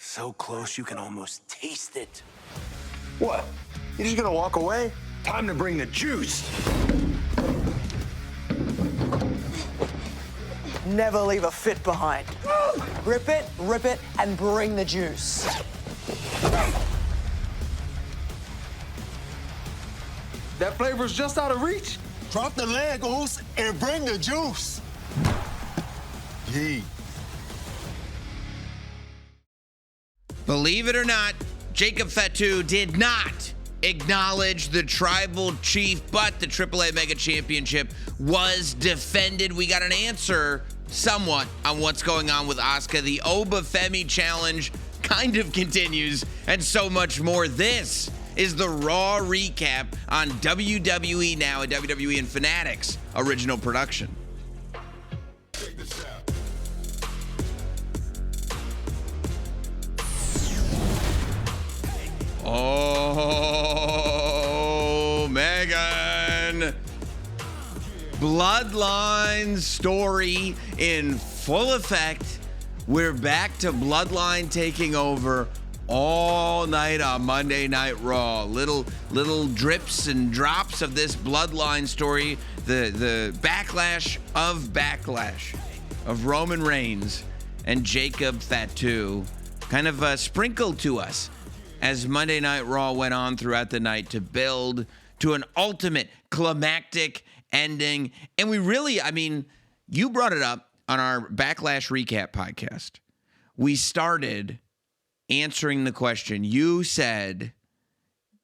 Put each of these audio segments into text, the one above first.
So close you can almost taste it. What? You just gonna walk away? Time to bring the juice. Never leave a fit behind. Rip it, and bring the juice. That flavor's just out of reach. Drop the Legos and bring the juice. Yee. Believe it or not, Jacob Fatu did not acknowledge the tribal chief, but the AAA Mega Championship was defended. We got an answer somewhat on what's going on with Asuka. The Obafemi challenge kind of continues, and so much more. This is the Raw recap on WWE Now, a WWE and Fanatics original production. Oh, Megan. Bloodline story in full effect. We're back to Bloodline taking over all night on Monday Night Raw. Little drips and drops of this Bloodline story. The backlash of Roman Reigns and Jacob Fatu kind of sprinkled to us as Monday Night Raw went on throughout the night to build to an ultimate climactic ending. And we really, you brought it up on our Backlash Recap podcast. We started answering the question. You said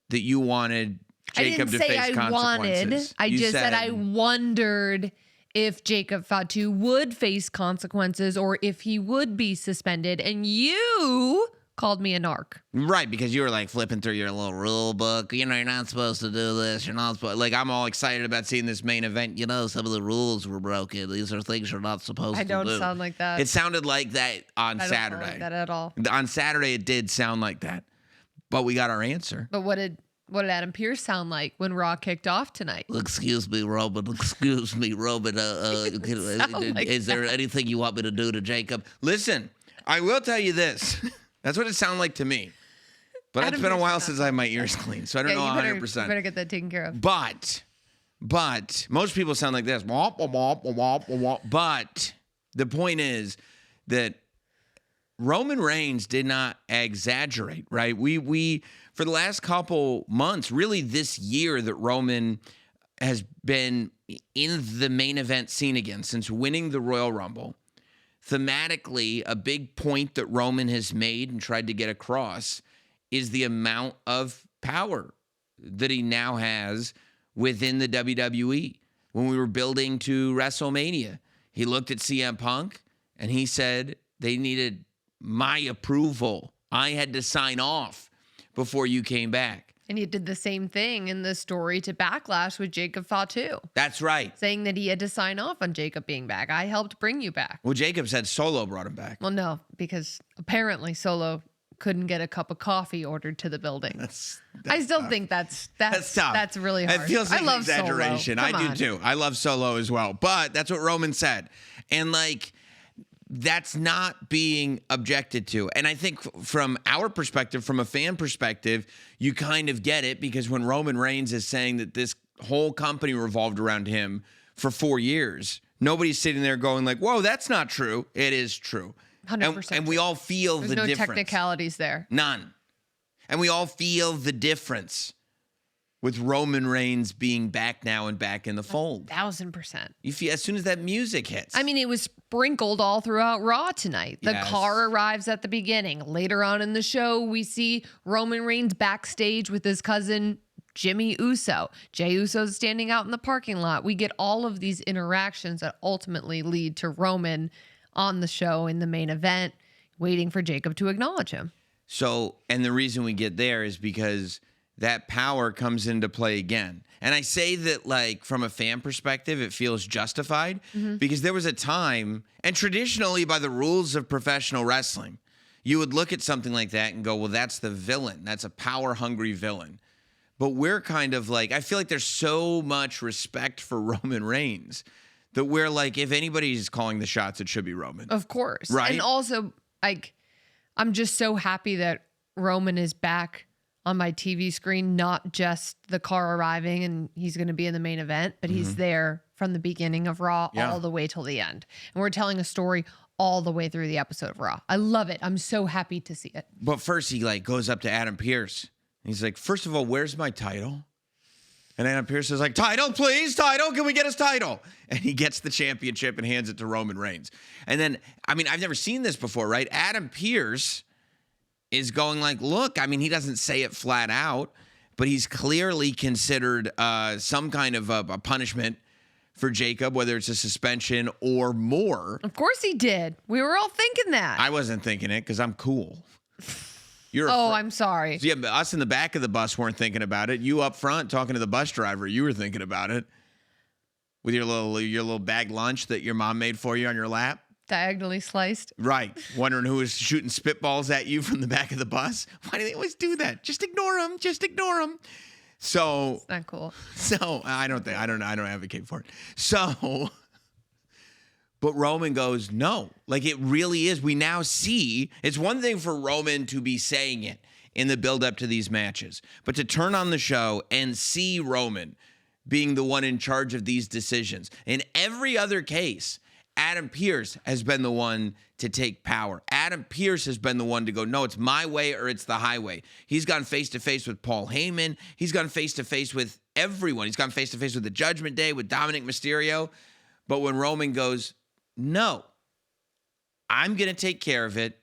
that you wanted Jacob to face consequences. I just said I wondered if Jacob Fatu would face consequences or if he would be suspended. And you called me a narc. Right, because you were like flipping through your little rule book. You know, you're not supposed to do this. You're not supposed. Like, I'm all excited about seeing this main event. You know, some of the rules were broken. These are things you're not supposed to do. I don't sound like that. It sounded like that on Saturday. I don't sound like that at all. On Saturday, it did sound like that. But we got our answer. But what did Adam Pearce sound like when Raw kicked off tonight? Excuse me, Roman. Excuse me, Roman. Is there anything you want me to do to Jacob? Listen, I will tell you this. That's what it sounded like to me. But it's been a while since I had my ears cleaned, so I don't know 100%. You better get that taken care of. But most people sound like this. But the point is that Roman Reigns did not exaggerate, right? We for the last couple months, really this year that Roman has been in the main event scene again since winning the Royal Rumble. Thematically, a big point that Roman has made and tried to get across is the amount of power that he now has within the WWE. When we were building to WrestleMania, he looked at CM Punk and he said they needed my approval. I had to sign off before you came back. And he did the same thing in the story to Backlash with Jacob Fatu. That's right. Saying that he had to sign off on Jacob being back. I helped bring you back. Well, Jacob said Solo brought him back. Well, no, because apparently Solo couldn't get a cup of coffee ordered to the building. I still think that's tough. That's really hard. It feels like I love exaggeration. Solo. I do too. I love Solo as well. But that's what Roman said. And that's not being objected to. And I think from our perspective, from a fan perspective, you kind of get it because when Roman Reigns is saying that this whole company revolved around him for 4 years, nobody's sitting there going like, whoa, that's not true. It is true. 100%. And we all feel There's the no difference. technicalities there. None. And we all feel the difference with Roman Reigns being back now and back in the fold. 1,000%. You feel as soon as that music hits. It was sprinkled all throughout Raw tonight. The Yes. car arrives at the beginning. Later on in the show, we see Roman Reigns backstage with his cousin Jimmy Uso. Jey Uso's standing out in the parking lot. We get all of these interactions that ultimately lead to Roman on the show in the main event, waiting for Jacob to acknowledge him. So, and the reason we get there is because that power comes into play again. And I say that from a fan perspective, it feels justified because there was a time, and traditionally by the rules of professional wrestling, you would look at something like that and go, well, that's the villain. That's a power-hungry villain. But we're kind of I feel like there's so much respect for Roman Reigns that we're if anybody's calling the shots, it should be Roman. Of course. Right. And also, I'm just so happy that Roman is back on my TV screen, not just the car arriving and he's going to be in the main event, but he's there from the beginning of Raw all the way till the end. And we're telling a story all the way through the episode of Raw. I love it. I'm so happy to see it. But first he like goes up to Adam Pearce. He's like, first of all, where's my title? And Adam Pearce is like, title, please, title. Can we get his title? And he gets the championship and hands it to Roman Reigns. And then, I mean, I've never seen this before, right? Adam Pearce is going like, look, I mean, he doesn't say it flat out, but he's clearly considered some kind of a punishment for Jacob, whether it's a suspension or more. Of course he did. We were all thinking that. I wasn't thinking it because I'm cool. I'm sorry. Yeah, but us in the back of the bus weren't thinking about it. You up front talking to the bus driver, you were thinking about it with your little bag lunch that your mom made for you on your lap. Diagonally sliced. Right. Wondering who was shooting spitballs at you from the back of the bus. Why do they always do that? Just ignore them. Just ignore them. So It's not cool. So I don't advocate for it. So, but Roman goes, no, like it really is. We now see it's one thing for Roman to be saying it in the build up to these matches, but to turn on the show and see Roman being the one in charge of these decisions. In every other case, Adam Pearce has been the one to take power. Adam Pearce has been the one to go, no, it's my way or it's the highway. He's gone face to face with Paul Heyman. He's gone face to face with everyone. He's gone face to face with the Judgment Day, with Dominic Mysterio. But when Roman goes, no, I'm going to take care of it,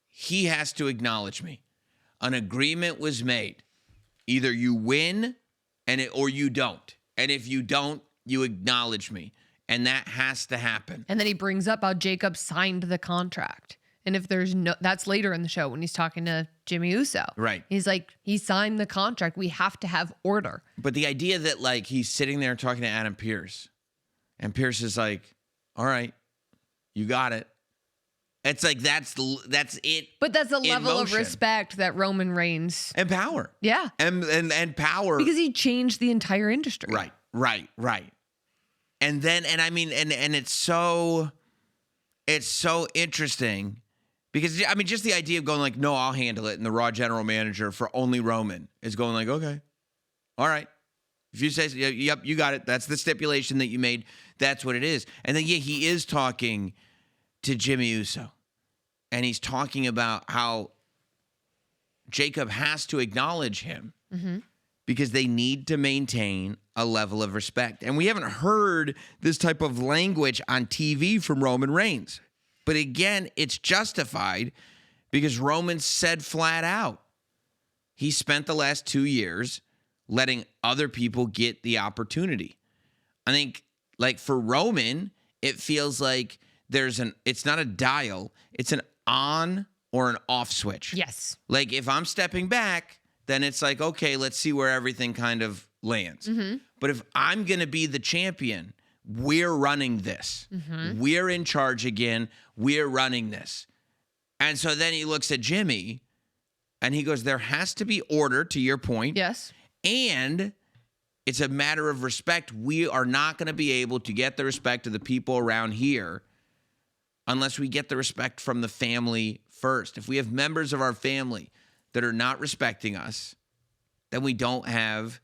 he has to acknowledge me. An agreement was made. Either you win or you don't. And if you don't, you acknowledge me. And that has to happen. And then he brings up how Jacob signed the contract. And if there's that's later in the show when he's talking to Jimmy Uso. Right. He's like, he signed the contract. We have to have order. But the idea that like he's sitting there talking to Adam Pearce and Pearce is like, all right, you got it. It's like, that's it. But that's a level of motion. Respect that Roman Reigns. And power. Yeah. And power. Because he changed the entire industry. Right. And then, and I mean, and it's so interesting because, I mean, just the idea of going like, no, I'll handle it. And the Raw general manager for only Roman is going like, okay, all right. If you say, yep, you got it. That's the stipulation that you made. That's what it is. And then, yeah, he is talking to Jimmy Uso. And he's talking about how Jacob has to acknowledge him because they need to maintain a level of respect. And we haven't heard this type of language on TV from Roman Reigns. But again, it's justified because Roman said flat out, he spent the last 2 years letting other people get the opportunity. I think, like, for Roman, it feels like it's not a dial, it's an on or an off switch. Yes. Like, if I'm stepping back, then it's like, okay, let's see where everything kind of lands. But if I'm going to be the champion, we're running this. We're in charge again. We're running this. And so then he looks at Jimmy and he goes, there has to be order, to your point. Yes. And it's a matter of respect. We are not going to be able to get the respect of the people around here unless we get the respect from the family first. If we have members of our family that are not respecting us, then we don't have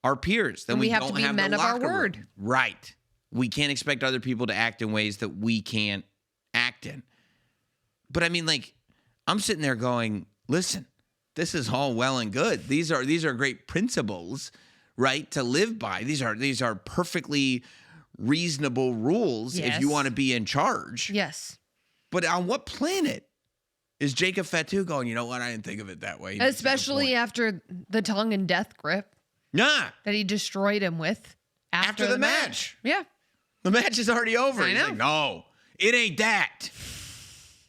our peers. Then we have don't to be have men the of our locker room. word. Right. We can't expect other people to act in ways that we can't act in. But I mean, like, I'm sitting there going, listen, this is all well and good. These are great principles, right, to live by. These are perfectly reasonable rules if you want to be in charge. Yes. But on what planet is Jacob Fatu going, you know what, I didn't think of it that way. Especially after the tongue and death grip Nah. that he destroyed him with after the match. Yeah. The match is already over. I He's know. like, no, it ain't that.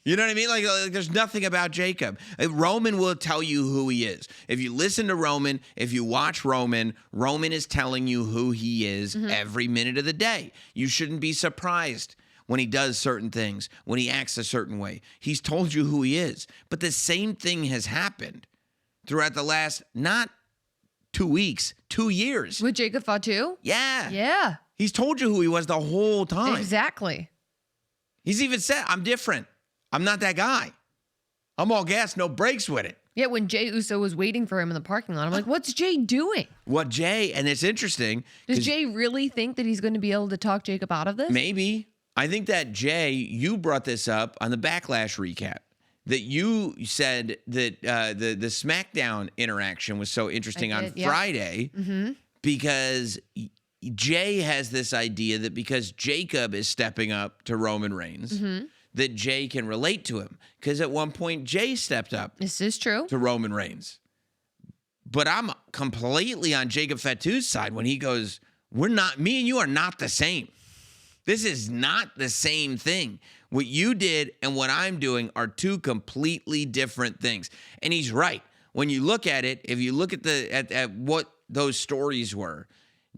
You know what I mean? Like there's nothing about Jacob. Roman will tell you who he is. If you listen to Roman, if you watch Roman, Roman is telling you who he is every minute of the day. You shouldn't be surprised when he does certain things, when he acts a certain way. He's told you who he is. But the same thing has happened throughout the last, not 2 weeks, 2 years. With Jacob Fatu? Yeah. Yeah. He's told you who he was the whole time. Exactly. He's even said, I'm different. I'm not that guy. I'm all gas, no brakes with it. Yeah, when Jey Uso was waiting for him in the parking lot, I'm like, what's Jey doing? What Jay, and it's interesting. Does 'cause Jey really think that he's going to be able to talk Jacob out of this? Maybe. I think that Jay, you brought this up on the Backlash recap. That you said that the SmackDown interaction was so interesting on did, yeah. Friday because Jay has this idea that because Jacob is stepping up to Roman Reigns, that Jay can relate to him. Because at one point, Jay stepped up This is true. to Roman Reigns. But I'm completely on Jacob Fatu's side when he goes, me and you are not the same. This is not the same thing. What you did and what I'm doing are two completely different things. And he's right. When you look at it, if you look at at what those stories were,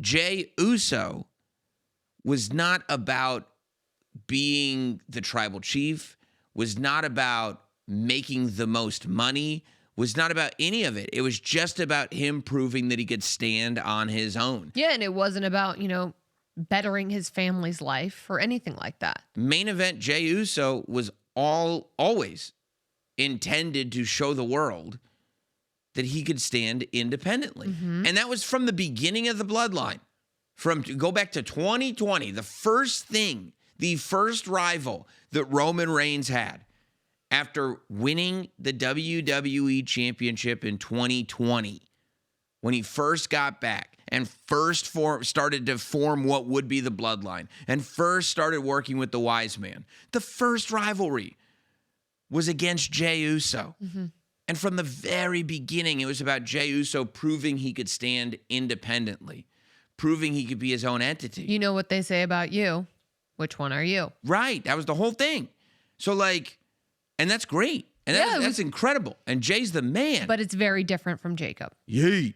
Jey Uso was not about being the tribal chief, was not about making the most money, was not about any of it. It was just about him proving that he could stand on his own. Yeah, and it wasn't about, bettering his family's life or anything like that. Main event Jey Uso was always intended to show the world that he could stand independently. And that was from the beginning of the bloodline. Go back to 2020, the first rival that Roman Reigns had after winning the WWE Championship in 2020, when he first got back and first started to form what would be the bloodline and first started working with the Wise Man. The first rivalry was against Jey Uso. And from the very beginning, it was about Jey Uso proving he could stand independently, proving he could be his own entity. You know what they say about you. Which one are you? Right. That was the whole thing. So and that's great. And that's incredible. And Jay's the man. But it's very different from Jacob. Yeet.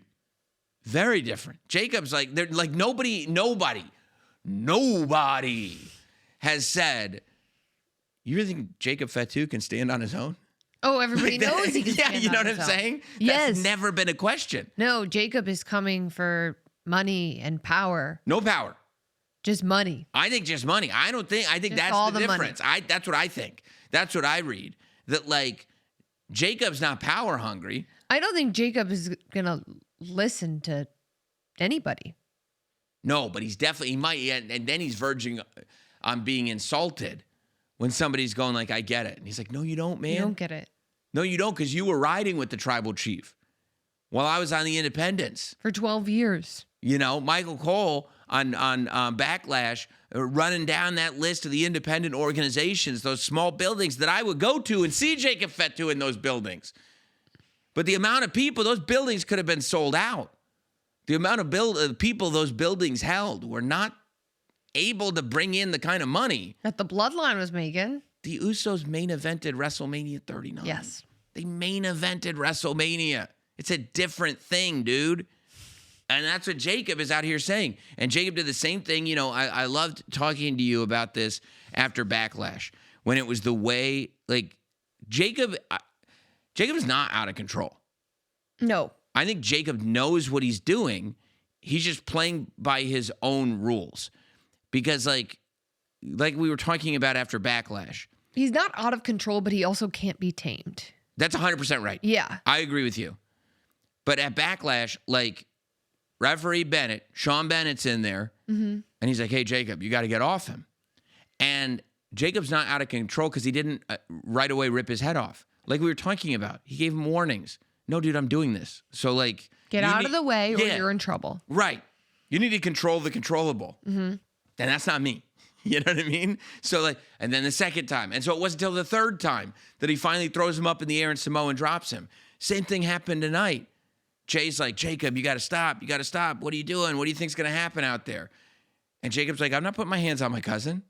Very different. Jacob's they're like nobody has said, you really think Jacob Fatu can stand on his own? Oh, everybody knows he can stand you know on what I'm his own. saying? Yes. That's never been a question. No, Jacob is coming for money and power. No power. Just money. I think just money. I think Just that's all the the money. difference. That's what I think. That's what I read. That Jacob's not power hungry. I don't think Jacob is going to listen to anybody. No, but he might, and then he's verging on being insulted when somebody's going I get it. And he's like, no, you don't, man. You don't get it. No, you don't, because you were riding with the tribal chief while I was on the independents. For 12 years. Michael Cole on Backlash running down that list of the independent organizations, those small buildings that I would go to and see Jacob Fatu in those buildings. But the amount of people, those buildings could have been sold out. The amount of people those buildings held were not able to bring in the kind of money That the bloodline was making. the Usos main evented WrestleMania 39. Yes. They main evented WrestleMania. It's a different thing, dude. And that's what Jacob is out here saying. And Jacob did the same thing. I loved talking to you about this after Backlash when it was the way, Jacob is not out of control. No. I think Jacob knows what he's doing. He's just playing by his own rules. Because like we were talking about after Backlash. He's not out of control, but he also can't be tamed. That's 100% right. Yeah. I agree with you. But at Backlash, referee Bennett, Sean Bennett's in there, and he's like, hey, Jacob, you got to get off him. And Jacob's not out of control because he didn't right away rip his head off. Like we were talking about. He gave him warnings. No, dude, I'm doing this. So, Get out of the way or Yeah. you're in trouble. Right. You need to control the controllable. And that's not me. You know what I mean? So, and then the second time. And so it wasn't until the third time that he finally throws him up in the air and Samoa drops him. Same thing happened tonight. Jay's like, Jacob, you got to stop. You got to stop. What are you doing? What do you think's going to happen out there? And Jacob's like, I'm not putting my hands on my cousin.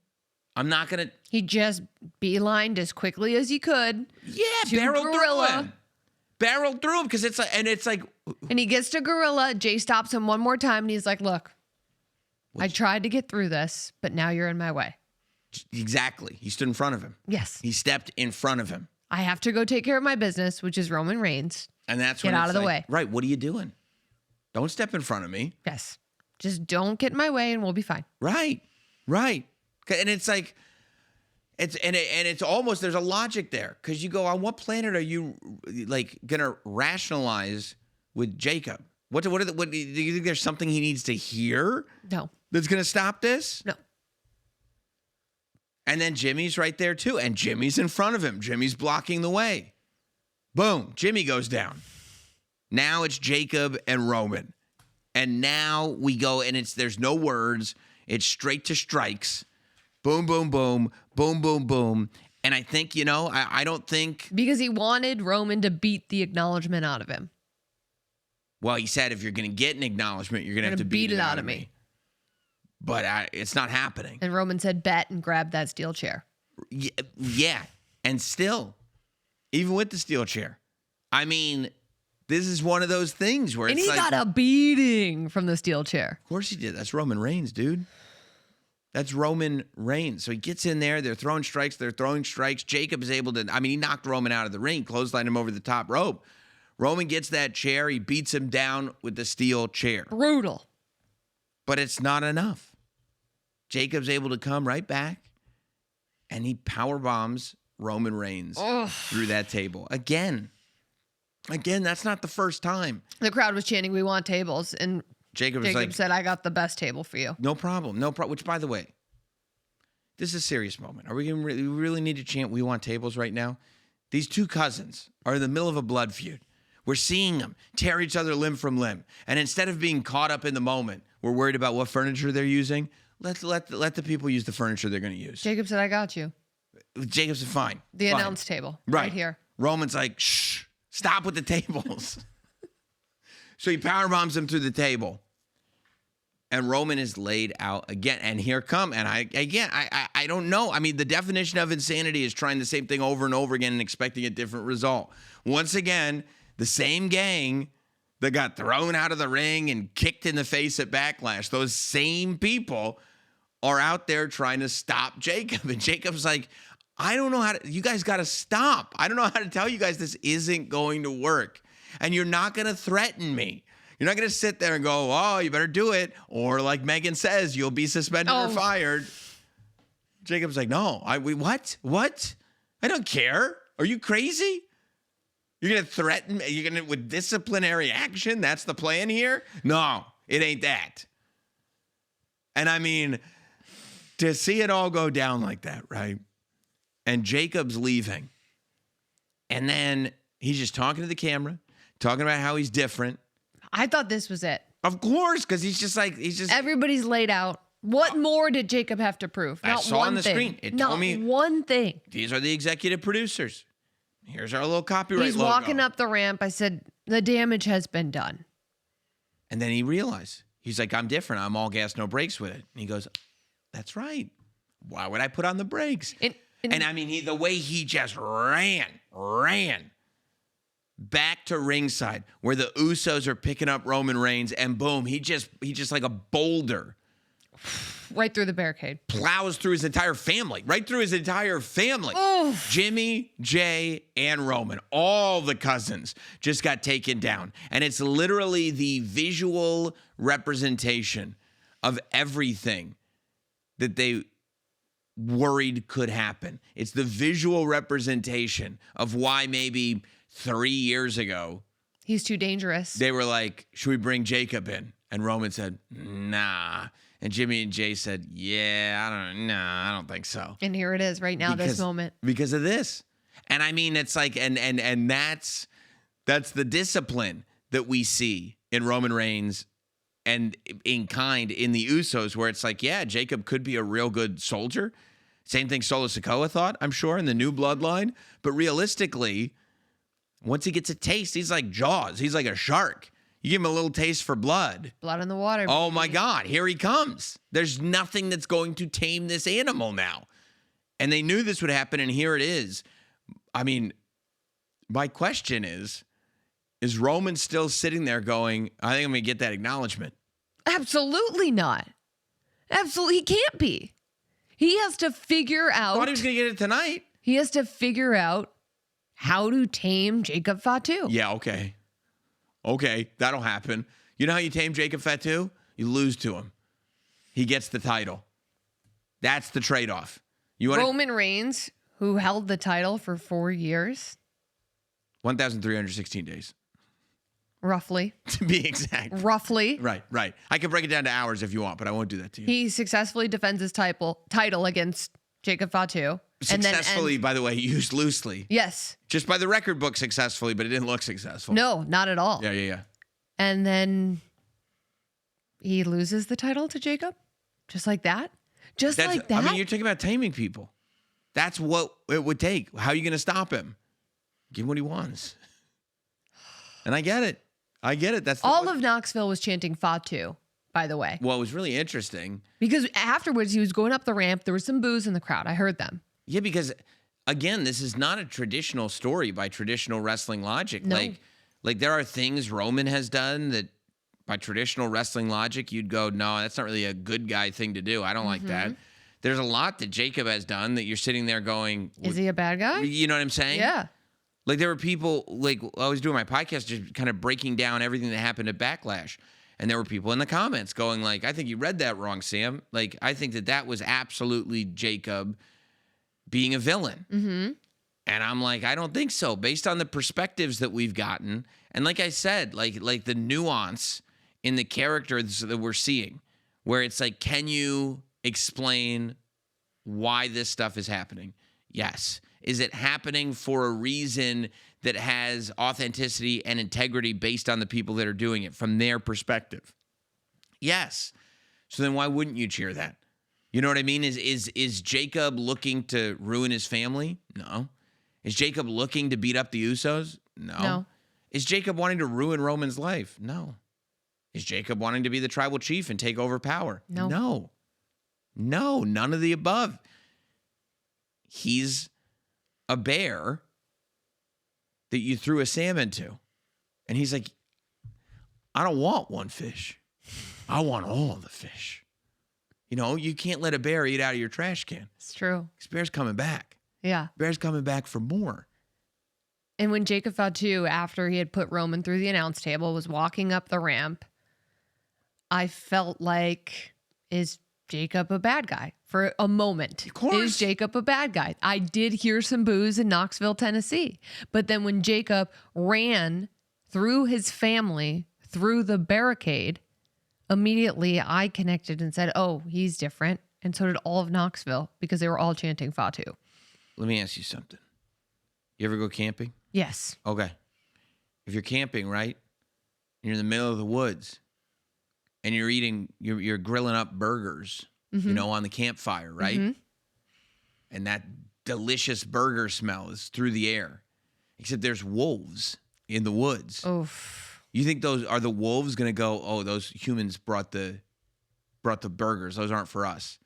I'm not going to. He just beelined as quickly as he could. Yeah, To barreled Gorilla. through him. Barreled through him because it's like, And he gets to Gorilla. Jay stops him one more time and he's like, look, I tried to get through this, but now you're in my way. exactly. He stood in front of him. Yes. He stepped in front of him. I have to go take care of my business, which is Roman Reigns. And that's Get when out it's of the like, way. Right. What are you doing? Don't step in front of me. Yes. Just don't get in my way and we'll be fine. Right. Right. And it's like, It's almost, there's a logic there, because you go, on what planet are you like gonna rationalize with Jacob? What do you think there's something he needs to hear No. that's gonna stop this? No. And then Jimmy's right there too, and Jimmy's in front of him. Jimmy's blocking the way. Boom, Jimmy goes down. Now it's Jacob and Roman. And now we go, and there's no words. It's straight to strikes. Boom, boom, boom, boom, boom, boom. And I think, I don't think, Because he wanted Roman to beat the acknowledgement out of him. well, he said if you're going to get an acknowledgement, you're going to have to beat it out of me. But it's not happening. And Roman said, bet, and grabbed that steel chair. Yeah. And still, even with the steel chair, I mean, this is one of those things where And it's he like, got a beating from the steel chair. of course he did. That's Roman Reigns, dude. That's Roman Reigns. So he gets in there. They're throwing strikes. Jacob is able to, he knocked Roman out of the ring, clotheslined him over the top rope. Roman gets that chair. He beats him down with the steel chair. Brutal. But it's not enough. Jacob's able to come right back, and he power bombs Roman Reigns through that table. Again, that's not the first time. The crowd was chanting, "We want tables." And Jacob was Jacob like, said, "I got the best table for you." no problem. Which, by the way, this is a serious moment. Are we really need to chant "We want tables" right now? These two cousins are in the middle of a blood feud. We're seeing them tear each other limb from limb. And instead of being caught up in the moment, we're worried about what furniture they're using. Let the people use the furniture they're going to use. Jacob said, "I got you." Jacob's fine. The Fine. announce table right here. Roman's like, shh, stop with the tables. So he power bombs him through the table. And Roman is laid out again. And here come, and I don't know. The definition of insanity is trying the same thing over and over again and expecting a different result. Once again, the same gang that got thrown out of the ring and kicked in the face at Backlash, those same people are out there trying to stop Jacob. And Jacob's like, I don't know you guys got to stop. I don't know how to tell you guys this isn't going to work. And you're not going to threaten me. You're not going to sit there and go, oh, you better do it. Or like Megan says, you'll be suspended or fired. Jacob's like, no, what? I don't care. Are you crazy? You're going to threaten me? You're going to, with disciplinary action? That's the plan here? No, it ain't that. And to see it all go down like that, right? And Jacob's leaving. And then he's just talking to the camera, talking about how he's different. I thought this was it. Of course, because he's just Everybody's laid out. What more did Jacob have to prove? I Not saw one on the thing. screen. It Not told me one thing. these are the executive producers. Here's our little copyright He's logo. walking up the ramp. I said, the damage has been done. And then he realized, he's like, I'm different. I'm all gas, no brakes with it. And he goes, that's right. Why would I put on the brakes? And The way he just ran back to ringside where the Usos are picking up Roman Reigns, and boom, he just like a boulder right through the barricade. plows through his entire family, right through his entire family. Jimmy, Jay, and Roman, all the cousins just got taken down. And it's literally the visual representation of everything that they worried could happen. It's the visual representation of why maybe 3 years ago He's too dangerous. they were like, should we bring Jacob in? And Roman said, nah. And Jimmy and Jay said, yeah, I don't think so. And here it is right now, this moment. Because of this. And it's like, and that's the discipline that we see in Roman Reigns and in kind in the Usos, where it's like, yeah, Jacob could be a real good soldier. Same thing Solo Sikoa thought, I'm sure, in the new bloodline. But realistically, once he gets a taste, he's like Jaws. He's like a shark. You give him a little taste for blood. Blood in the water. Oh my God, here he comes. There's nothing that's going to tame this animal now. And they knew this would happen, and here it is. My question is Roman still sitting there going, I think I'm going to get that acknowledgement? Absolutely not. Absolutely, he can't be. He has to figure I out. thought he was going to get it tonight. He has to figure out how to tame Jacob Fatu. Yeah, okay. Okay, that'll happen. You know how you tame Jacob Fatu? You lose to him. He gets the title. That's the trade-off. You want Roman Reigns, who held the title for 4 years, 1,316 days roughly. to be exact. Roughly. Right. I can break it down to hours if you want, but I won't do that to you. He successfully defends his title against Jacob Fatu. Successfully, by the way, used loosely. Yes. Just by the record book successfully, but it didn't look successful. No, not at all. Yeah. And then he loses the title to Jacob? Just like that? Like that? I mean, you're talking about taming people. That's what it would take. How are you going to stop him? Give him what he wants. And I get it. That's all of Knoxville was chanting Fatu, by the way. What was really interesting. Because afterwards, he was going up the ramp. There was some boos in the crowd. I heard them. Yeah, because again, this is not a traditional story by traditional wrestling logic. No. Like there are things Roman has done that by traditional wrestling logic, you'd go, no, that's not really a good guy thing to do. I don't like that. There's a lot that Jacob has done that you're sitting there going, Is he a bad guy? You know what I'm saying? Yeah. Like there were people, like I was doing my podcast, just kind of breaking down everything that happened at Backlash. And there were people in the comments going like, I think you read that wrong, Sam. Like, I think that was absolutely Jacob being a villain. Mm-hmm. And I'm like, I don't think so. Based on the perspectives that we've gotten. And like I said, like the nuance in the characters that we're seeing, where it's like, can you explain why this stuff is happening? Yes. Is it happening for a reason that has authenticity and integrity based on the people that are doing it from their perspective? Yes. So then why wouldn't you cheer that? You know what I mean? Is Jacob looking to ruin his family? No. Is Jacob looking to beat up the Usos? No. Is Jacob wanting to ruin Roman's life? No. Is Jacob wanting to be the tribal chief and take over power? No. No, none of the above. He's a bear that you threw a salmon to. And he's like, I don't want one fish. I want all the fish. You know, you can't let a bear eat out of your trash can. It's true. This bear's coming back. Yeah. Bear's coming back for more. And when Jacob Fatu, after he had put Roman through the announce table, was walking up the ramp, I felt like, is Jacob a bad guy? For a moment. Of course. Is Jacob a bad guy? I did hear some boos in Knoxville, Tennessee. But then when Jacob ran through his family, through the barricade, immediately I connected and said, oh, he's different. And so did all of Knoxville because they were all chanting Fatu. Let me ask you something. You ever go camping? Yes. Okay. If you're camping, right? You're in the middle of the woods and you're eating, you're grilling up burgers, you know, on the campfire, right? Mm-hmm. And that delicious burger smell is through the air. Except there's wolves in the woods. Oof. You think those are the wolves going to go, oh, those humans brought the burgers. Those aren't for us.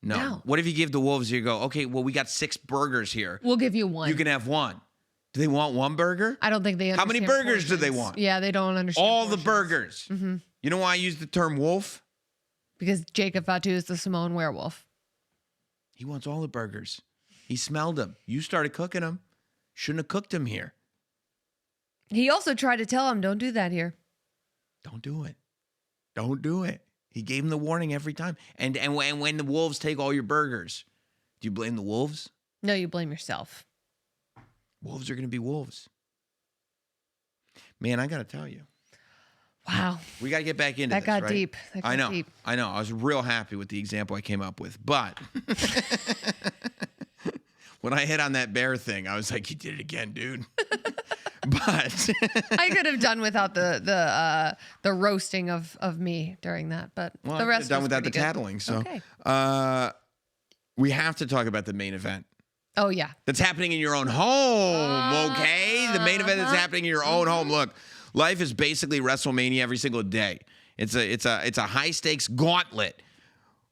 No. What if you give the wolves, you go, okay, well, we got 6 burgers here. We'll give you one. You can have one. Do they want one burger? I don't think they understand. How many burgers do they want? Yeah, they don't understand. All portions. the burgers. Mm-hmm. You know why I use the term wolf? Because Jacob Fatu is the Samoan werewolf. He wants all the burgers. He smelled them. You started cooking them. Shouldn't have cooked them here. He also tried to tell him, don't do that here. Don't do it. Don't do it. He gave him the warning every time. And when the wolves take all your burgers, do you blame the wolves? No, you blame yourself. Wolves are going to be wolves. Man, I got to tell you. Wow. We got to get back into That this, got right? deep. That got I know. deep. I know. I was real happy with the example I came up with. But when I hit on that bear thing, I was like, you did it again, dude. But I could have done without the roasting of me during that, but well, the I rest could have done was without the pretty good. tattling. So Okay. We have to talk about the main event. Oh yeah. That's happening in your own home, okay? The main event that's happening in your own home. Look, life is basically WrestleMania every single day. It's a high stakes gauntlet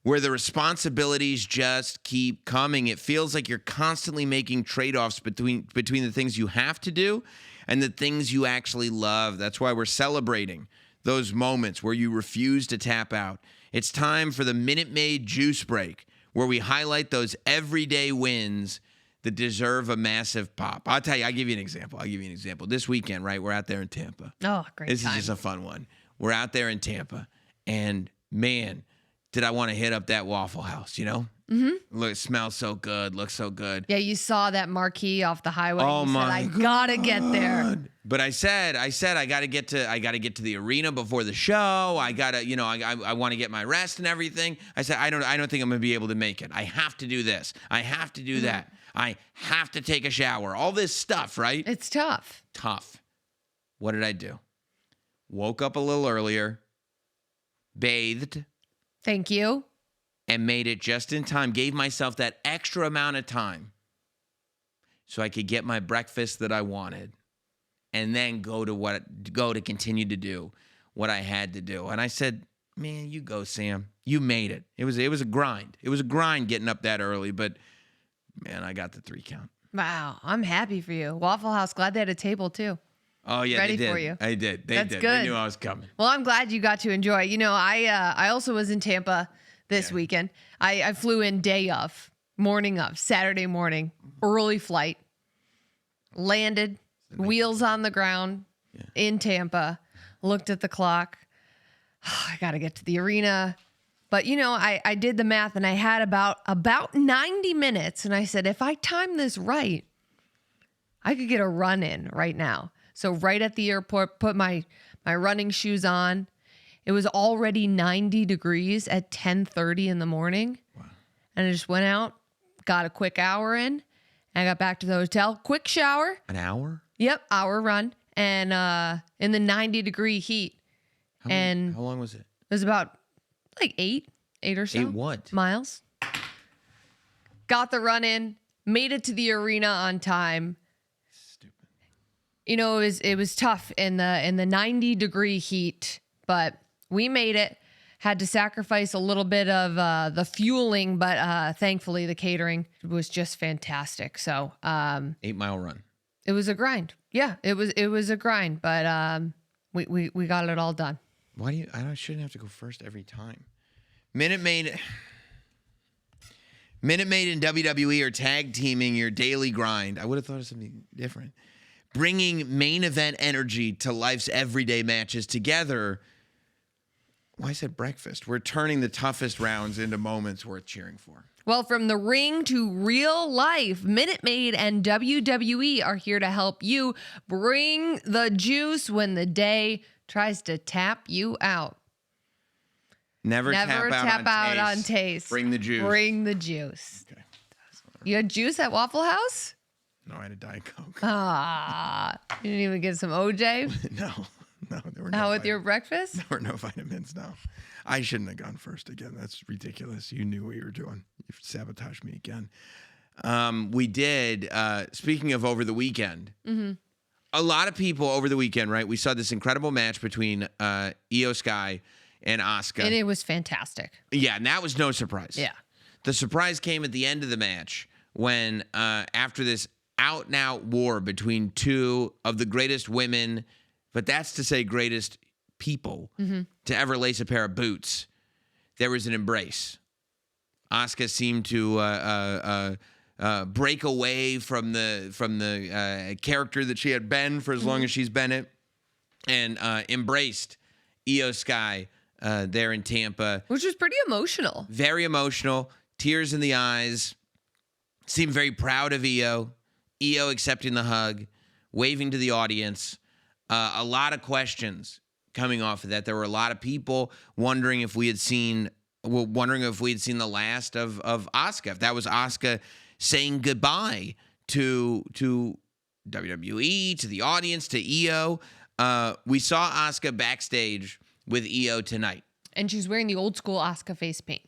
where the responsibilities just keep coming. It feels like you're constantly making trade-offs between the things you have to do and the things you actually love. That's why we're celebrating those moments where you refuse to tap out. It's time for the Minute Maid Juice Break, where we highlight those everyday wins that deserve a massive pop. I'll tell you, I'll give you an example. This weekend, right, we're out there in Tampa. Oh, great This time. is just a fun one. We're out there in Tampa, and man, did I want to hit up that Waffle House, you know? Mm-hmm. Look, it smells so good, looks so good. Yeah, you saw that marquee off the highway. Oh, You said, my I gotta get there. But I said I gotta get to the arena before the show. I gotta, I want to get my rest and everything. I said I don't think I'm gonna be able to make it. I have to do this. I have to do that. I have to take a shower. All this stuff, right? It's tough. Tough. What did I do? Woke up a little earlier, bathed, Thank you. and made it just in time. Gave myself that extra amount of time so I could get my breakfast that I wanted, and then go to continue to do what I had to do. And I said, "Man, you go, Sam. You made it. It was a grind. It was a grind getting up that early, but man, I got the 3 count." Wow, I'm happy for you. Waffle House, glad they had a table too. Oh yeah, Ready they did. for you. I did. They That's did. good. They knew I was coming. Well, I'm glad you got to enjoy. I also was in Tampa this weekend. I flew in morning of, Saturday morning, early flight, landed, wheels on the ground in Tampa, looked at the clock. I got to get to the arena. But, I did the math and I had about 90 minutes. And I said, if I time this right, I could get a run in right now. So right at the airport, put my running shoes on. It was already 90 degrees at 10:30 in the morning. Wow. And I just went out, got a quick hour in, and I got back to the hotel. Quick shower. An hour? Yep, hour run. And in the 90-degree heat. How long was it? It was about like eight or so. 8 what? Miles. Got the run in, made it to the arena on time. It was tough in the 90-degree heat, but we made it. Had to sacrifice a little bit of the fueling, but thankfully the catering was just fantastic. So 8-mile run. it was a grind. Yeah, it was a grind, but we got it all done. Why do I shouldn't have to go first every time. Minute Maid and WWE are tag teaming your daily grind. I would have thought of something different. Bringing main event energy to life's everyday matches together. Well, I said breakfast. We're turning the toughest rounds into moments worth cheering for. Well, from the ring to real life, Minute Maid and WWE are here to help you bring the juice when the day tries to tap you out. Never tap out on taste. Bring the juice. Bring the juice. Okay. You had juice at Waffle House? No, I had a Diet Coke. You didn't even get some OJ? No, there were Not with your breakfast? There were no vitamins, no. I shouldn't have gone first again. That's ridiculous. You knew what you were doing. You sabotaged me again. We did, speaking of over the weekend, a lot of people over the weekend, right? We saw this incredible match between Io Sky and Asuka. And it was fantastic. Yeah, and that was no surprise. Yeah. The surprise came at the end of the match when, after this out-and-out war between two of the greatest women, but that's to say greatest people to ever lace a pair of boots, there was an embrace. Asuka seemed to break away from the character that she had been for as long as she's been it, and embraced Io Sky there in Tampa. Which was pretty emotional. Very emotional, tears in the eyes, seemed very proud of Io. Io accepting the hug, waving to the audience. A lot of questions coming off of that. There were a lot of people wondering if we had seen the last of Asuka. If that was Asuka saying goodbye to WWE, to the audience, to Io. We saw Asuka backstage with Io tonight. And she's wearing the old school Asuka face paint.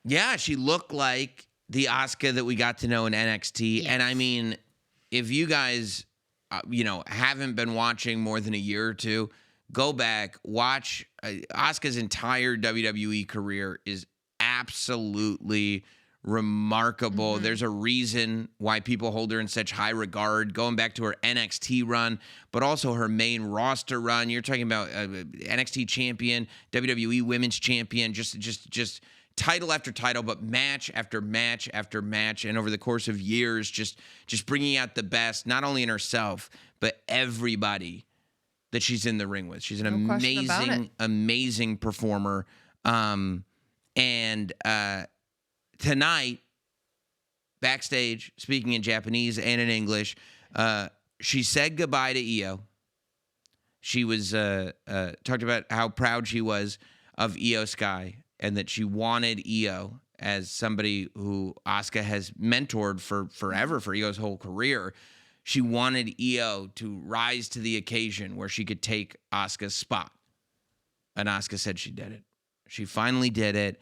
Yeah, she looked like the Asuka that we got to know in NXT. Yes. And I mean, if you guys, haven't been watching more than a year or two, go back, watch. Asuka's entire WWE career is absolutely remarkable. There's a reason why people hold her in such high regard, going back to her NXT run, but also her main roster run. You're talking about NXT champion, WWE women's champion, just title after title, but match after match after match. And over the course of years, just bringing out the best, not only in herself, but everybody that she's in the ring with. She's an amazing performer. And tonight, backstage, speaking in Japanese and in English, she said goodbye to Io. She was talked about how proud she was of Io Sky and that she wanted Io as somebody who Asuka has mentored for forever, for Io's whole career. She wanted Io to rise to the occasion where she could take Asuka's spot. And Asuka said she did it. She finally did it,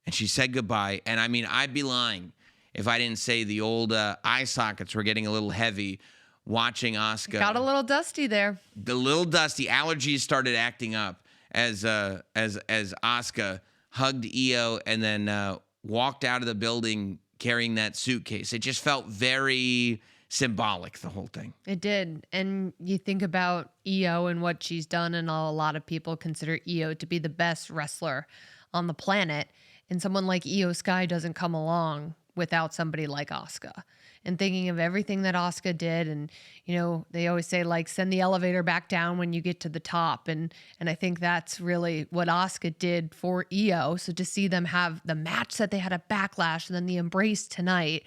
and she said goodbye. And I mean, I'd be lying if I didn't say the old eye sockets were getting a little heavy watching Asuka. Got a little dusty there. The little dusty allergies started acting up as Asuka hugged Io and then walked out of the building carrying that suitcase. It just felt very symbolic, the whole thing. It did. And you think about Io and what she's done, and a lot of people consider Io to be the best wrestler on the planet. And someone like Io Sky doesn't come along without somebody like Asuka. And thinking of everything that Asuka did, and you know, they always say like send the elevator back down when you get to the top. And I think that's really what Asuka did for Io. So to see them have the match that they had at Backlash and then the embrace tonight,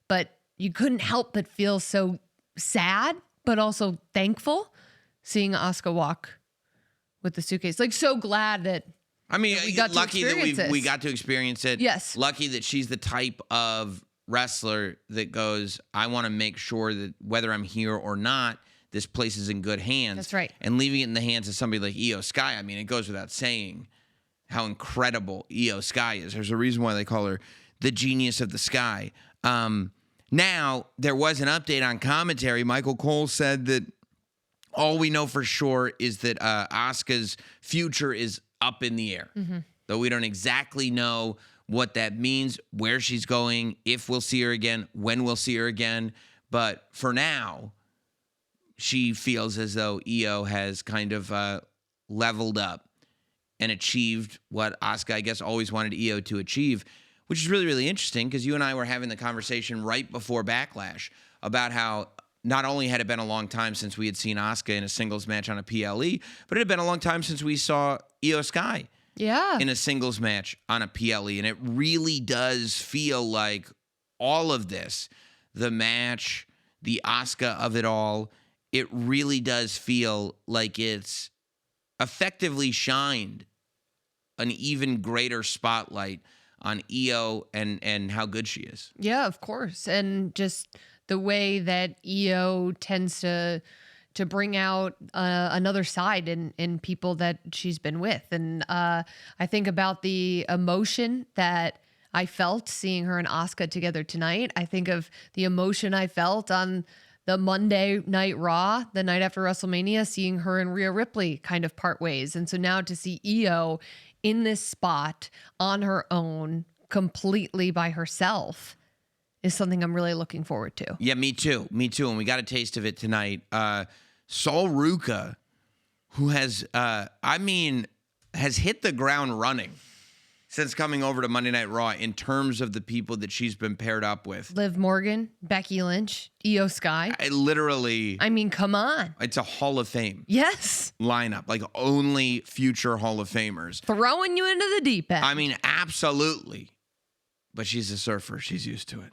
but you couldn't help but feel so sad, but also thankful seeing Asuka walk with the suitcase. Like, so glad that we got lucky to experience that we this. got to experience it. Yes. Lucky that she's the type of wrestler that goes, I want to make sure that whether I'm here or not, this place is in good hands. That's right. And leaving it in the hands of somebody like Io Sky, I mean, it goes without saying how incredible Io Sky is. There's a reason why they call her the genius of the sky. Now, there was an update on commentary. Michael Cole said that all we know for sure is that Asuka's future is up in the air. Though we don't exactly know what that means, where she's going, if we'll see her again, when we'll see her again. But for now, she feels as though Io has kind of leveled up and achieved what Asuka, I guess, always wanted Io to achieve, which is really, really interesting because you and I were having the conversation right before Backlash about how not only had it been a long time since we had seen Asuka in a singles match on a PLE, but it had been a long time since we saw Io Sky in a singles match on a PLE. And it really does feel like all of this, the match, the Asuka of it all, it really does feel like it's effectively shined an even greater spotlight on Io and how good she is. Yeah, of course. And just the way that Io tends to bring out another side in people that she's been with. And I think about the emotion that I felt seeing her and Asuka together tonight. I think of the emotion I felt on the Monday Night Raw, the night after WrestleMania, seeing her and Rhea Ripley kind of part ways. And so now to see Io in this spot on her own, completely by herself, is something I'm really looking forward to. Yeah, me too. Me too. And we got a taste of it tonight. Sol Ruca, who has hit the ground running since coming over to Monday Night Raw in terms of the people that she's been paired up with. Liv Morgan, Becky Lynch, Io Sky. I mean, come on. It's a Hall of Fame Yes. lineup, like only future Hall of Famers. Throwing you into the deep end. I mean, absolutely. But she's a surfer. She's used to it.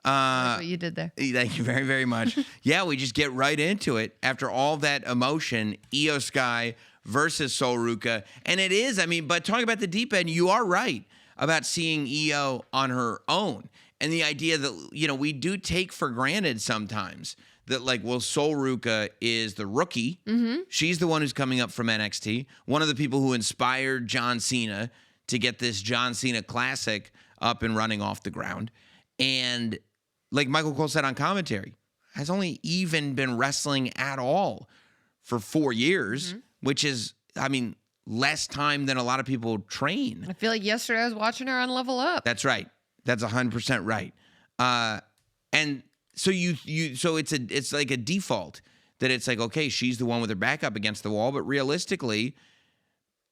That's what you did there. Thank you very, very much. Yeah, we just get right into it. After all that emotion, Io Sky versus Sol Ruca. And it is, but talking about the deep end, you are right about seeing Io on her own. And the idea that, we do take for granted sometimes that, Sol Ruca is the rookie. Mm-hmm. She's the one who's coming up from NXT, one of the people who inspired John Cena to get this John Cena Classic up and running off the ground. And like Michael Cole said on commentary, has only even been wrestling at all for 4 years, which is, less time than a lot of people train. I feel like yesterday I was watching her on Level Up. That's right. That's 100% right. And so so it's like a default that it's like, okay, she's the one with her back up against the wall, but realistically,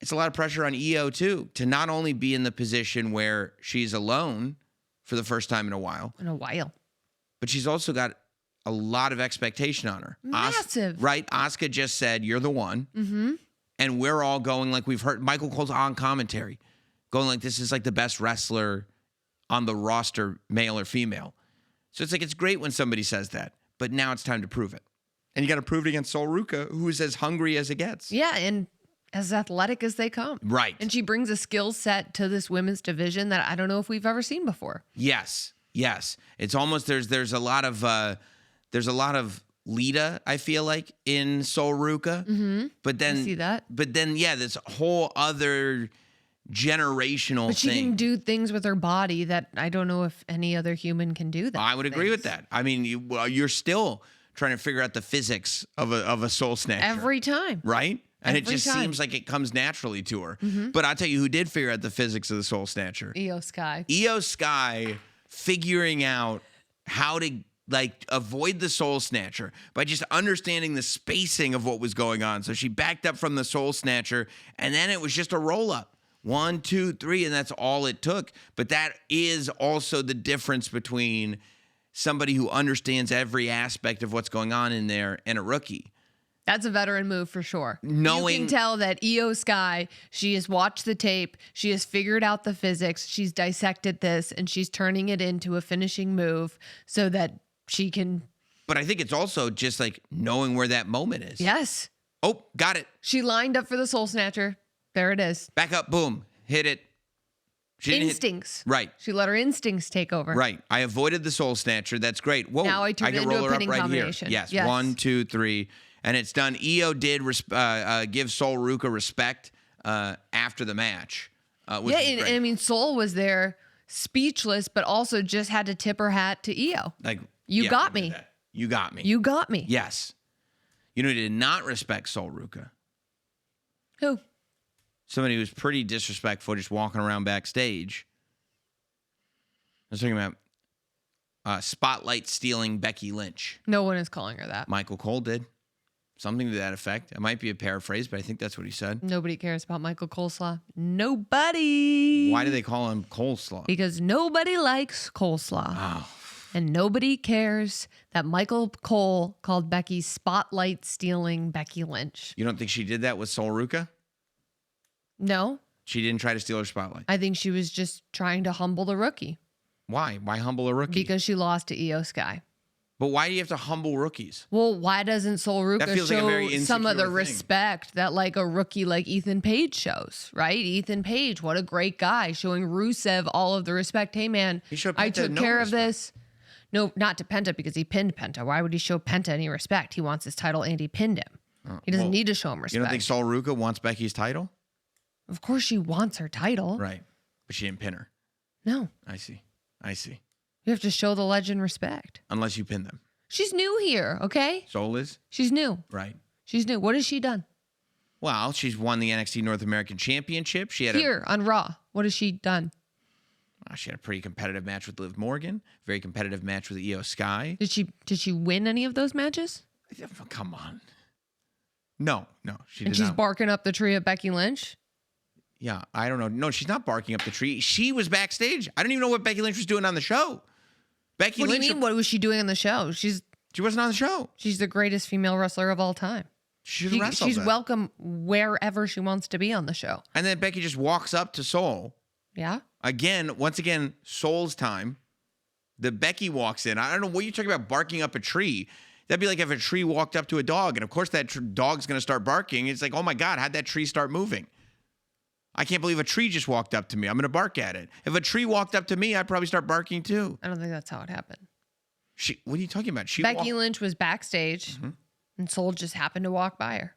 it's a lot of pressure on Io too, to not only be in the position where she's alone for the first time in a while, but she's also got a lot of expectation on her. Massive. Right? Asuka just said, you're the one. Mm-hmm. And we're all going, like we've heard, Michael Cole's on commentary, going like, this is like the best wrestler on the roster, male or female. So it's like, it's great when somebody says that, but now it's time to prove it. And you got to prove it against Sol Ruca, who's as hungry as it gets. Yeah, and as athletic as they come. Right. And she brings a skill set to this women's division that I don't know if we've ever seen before. Yes. It's almost, there's a lot of Lita, I feel like, in Sol Ruca. Mm-hmm. But then, I see that. But then, yeah, this whole other generational But she thing. can do things with her body that I don't know if any other human can do that. I would agree with that. I mean, you're still trying to figure out the physics of a soul snatcher. Every time. Right? And it Every just time. seems like it comes naturally to her. Mm-hmm. But I'll tell you who did figure out the physics of the soul snatcher. Io Sky. Io Sky figuring out how to avoid the soul snatcher by just understanding the spacing of what was going on. So she backed up from the soul snatcher, and then it was just a roll up. 1, 2, 3, and that's all it took. But that is also the difference between somebody who understands every aspect of what's going on in there and a rookie. That's a veteran move for sure. Knowing- You can tell that Io Sky, she has watched the tape, she has figured out the physics, she's dissected this, and she's turning it into a finishing move so that she can. But I think it's also just like knowing where that moment is. Yes. Oh, got it. She lined up for the Soul Snatcher. There it is. Back up, boom, hit it. She didn't hit- Instincts. Right. She let her instincts take over. Right. I avoided the soul snatcher. That's great. Whoa. Now I turned it can into roll a her up pinning right combination. here. Yes. Yes. 1, 2, 3. And it's done. Io did give Sol Ruca respect after the match. Which Yeah, was and great. I mean, Soul was there speechless, but also just had to tip her hat to Io. Like, You yeah, got we did me. that. You got me. You got me. Yes. You know who did not respect Sol Ruca? Who? Somebody who was pretty disrespectful, just walking around backstage. I was talking about spotlight stealing Becky Lynch. No one is calling her that. Michael Cole did. Something to that effect. It might be a paraphrase, but I think that's what he said. Nobody cares about Michael Coleslaw. Nobody. Why do they call him coleslaw? Because nobody likes coleslaw. Oh, And nobody cares that Michael Cole called Becky spotlight stealing Becky Lynch. you don't think she did that with Sol Ruca? No, She didn't try to steal her spotlight. I think she was just trying to humble the rookie Why? Why humble a rookie? because she lost to Io Sky. But why do you have to humble rookies? Well, why doesn't Sol That Ruca feels like a show very some of the insecure thing. respect that like a rookie like Ethan Page shows, right? Ethan Page, what a great guy, showing Rusev all of the respect. Hey man, He showed I Penta took no care of respect. this. No, not to Penta because he pinned Penta. Why would he show Penta any respect? He wants his title and he pinned him. He doesn't well, need to show him respect. You don't think Sol Ruca wants Becky's title? Of course she wants her title. Right. But she didn't pin her. No, I see. you have to show the legend respect. Unless you pin them. She's new here, okay? Sol is? She's new. Right. She's new. What has she done? Well, she's won the NXT North American Championship. She had Here on Raw. What has she done? she had a pretty competitive match with Liv Morgan. Very competitive match with Io Sky. Did she win any of those matches? Come on. No, she And did she's not. barking up the tree at Becky Lynch? Yeah, I don't know. No, she's not barking up the tree. She was backstage. I don't even know what Becky Lynch was doing on the show. Becky What do you Lynch, mean? What was she doing on the show? She's she wasn't on the show. the greatest female wrestler of all time. She wrestled She's that. welcome wherever she wants to be on the show. And then Becky just walks up to Sol. Yeah? Once again, Sol's time. The Becky walks in. I don't know what you're talking about barking up a tree. That'd be like if a tree walked up to a dog, and of course that dog's going to start barking. It's like, oh my God, how'd that tree start moving? I can't believe a tree just walked up to me. I'm going to bark at it. If a tree walked up to me, I'd probably start barking too. I don't think that's how it happened. What are you talking about? Becky Lynch was backstage, Mm-hmm. and Soul just happened to walk by her.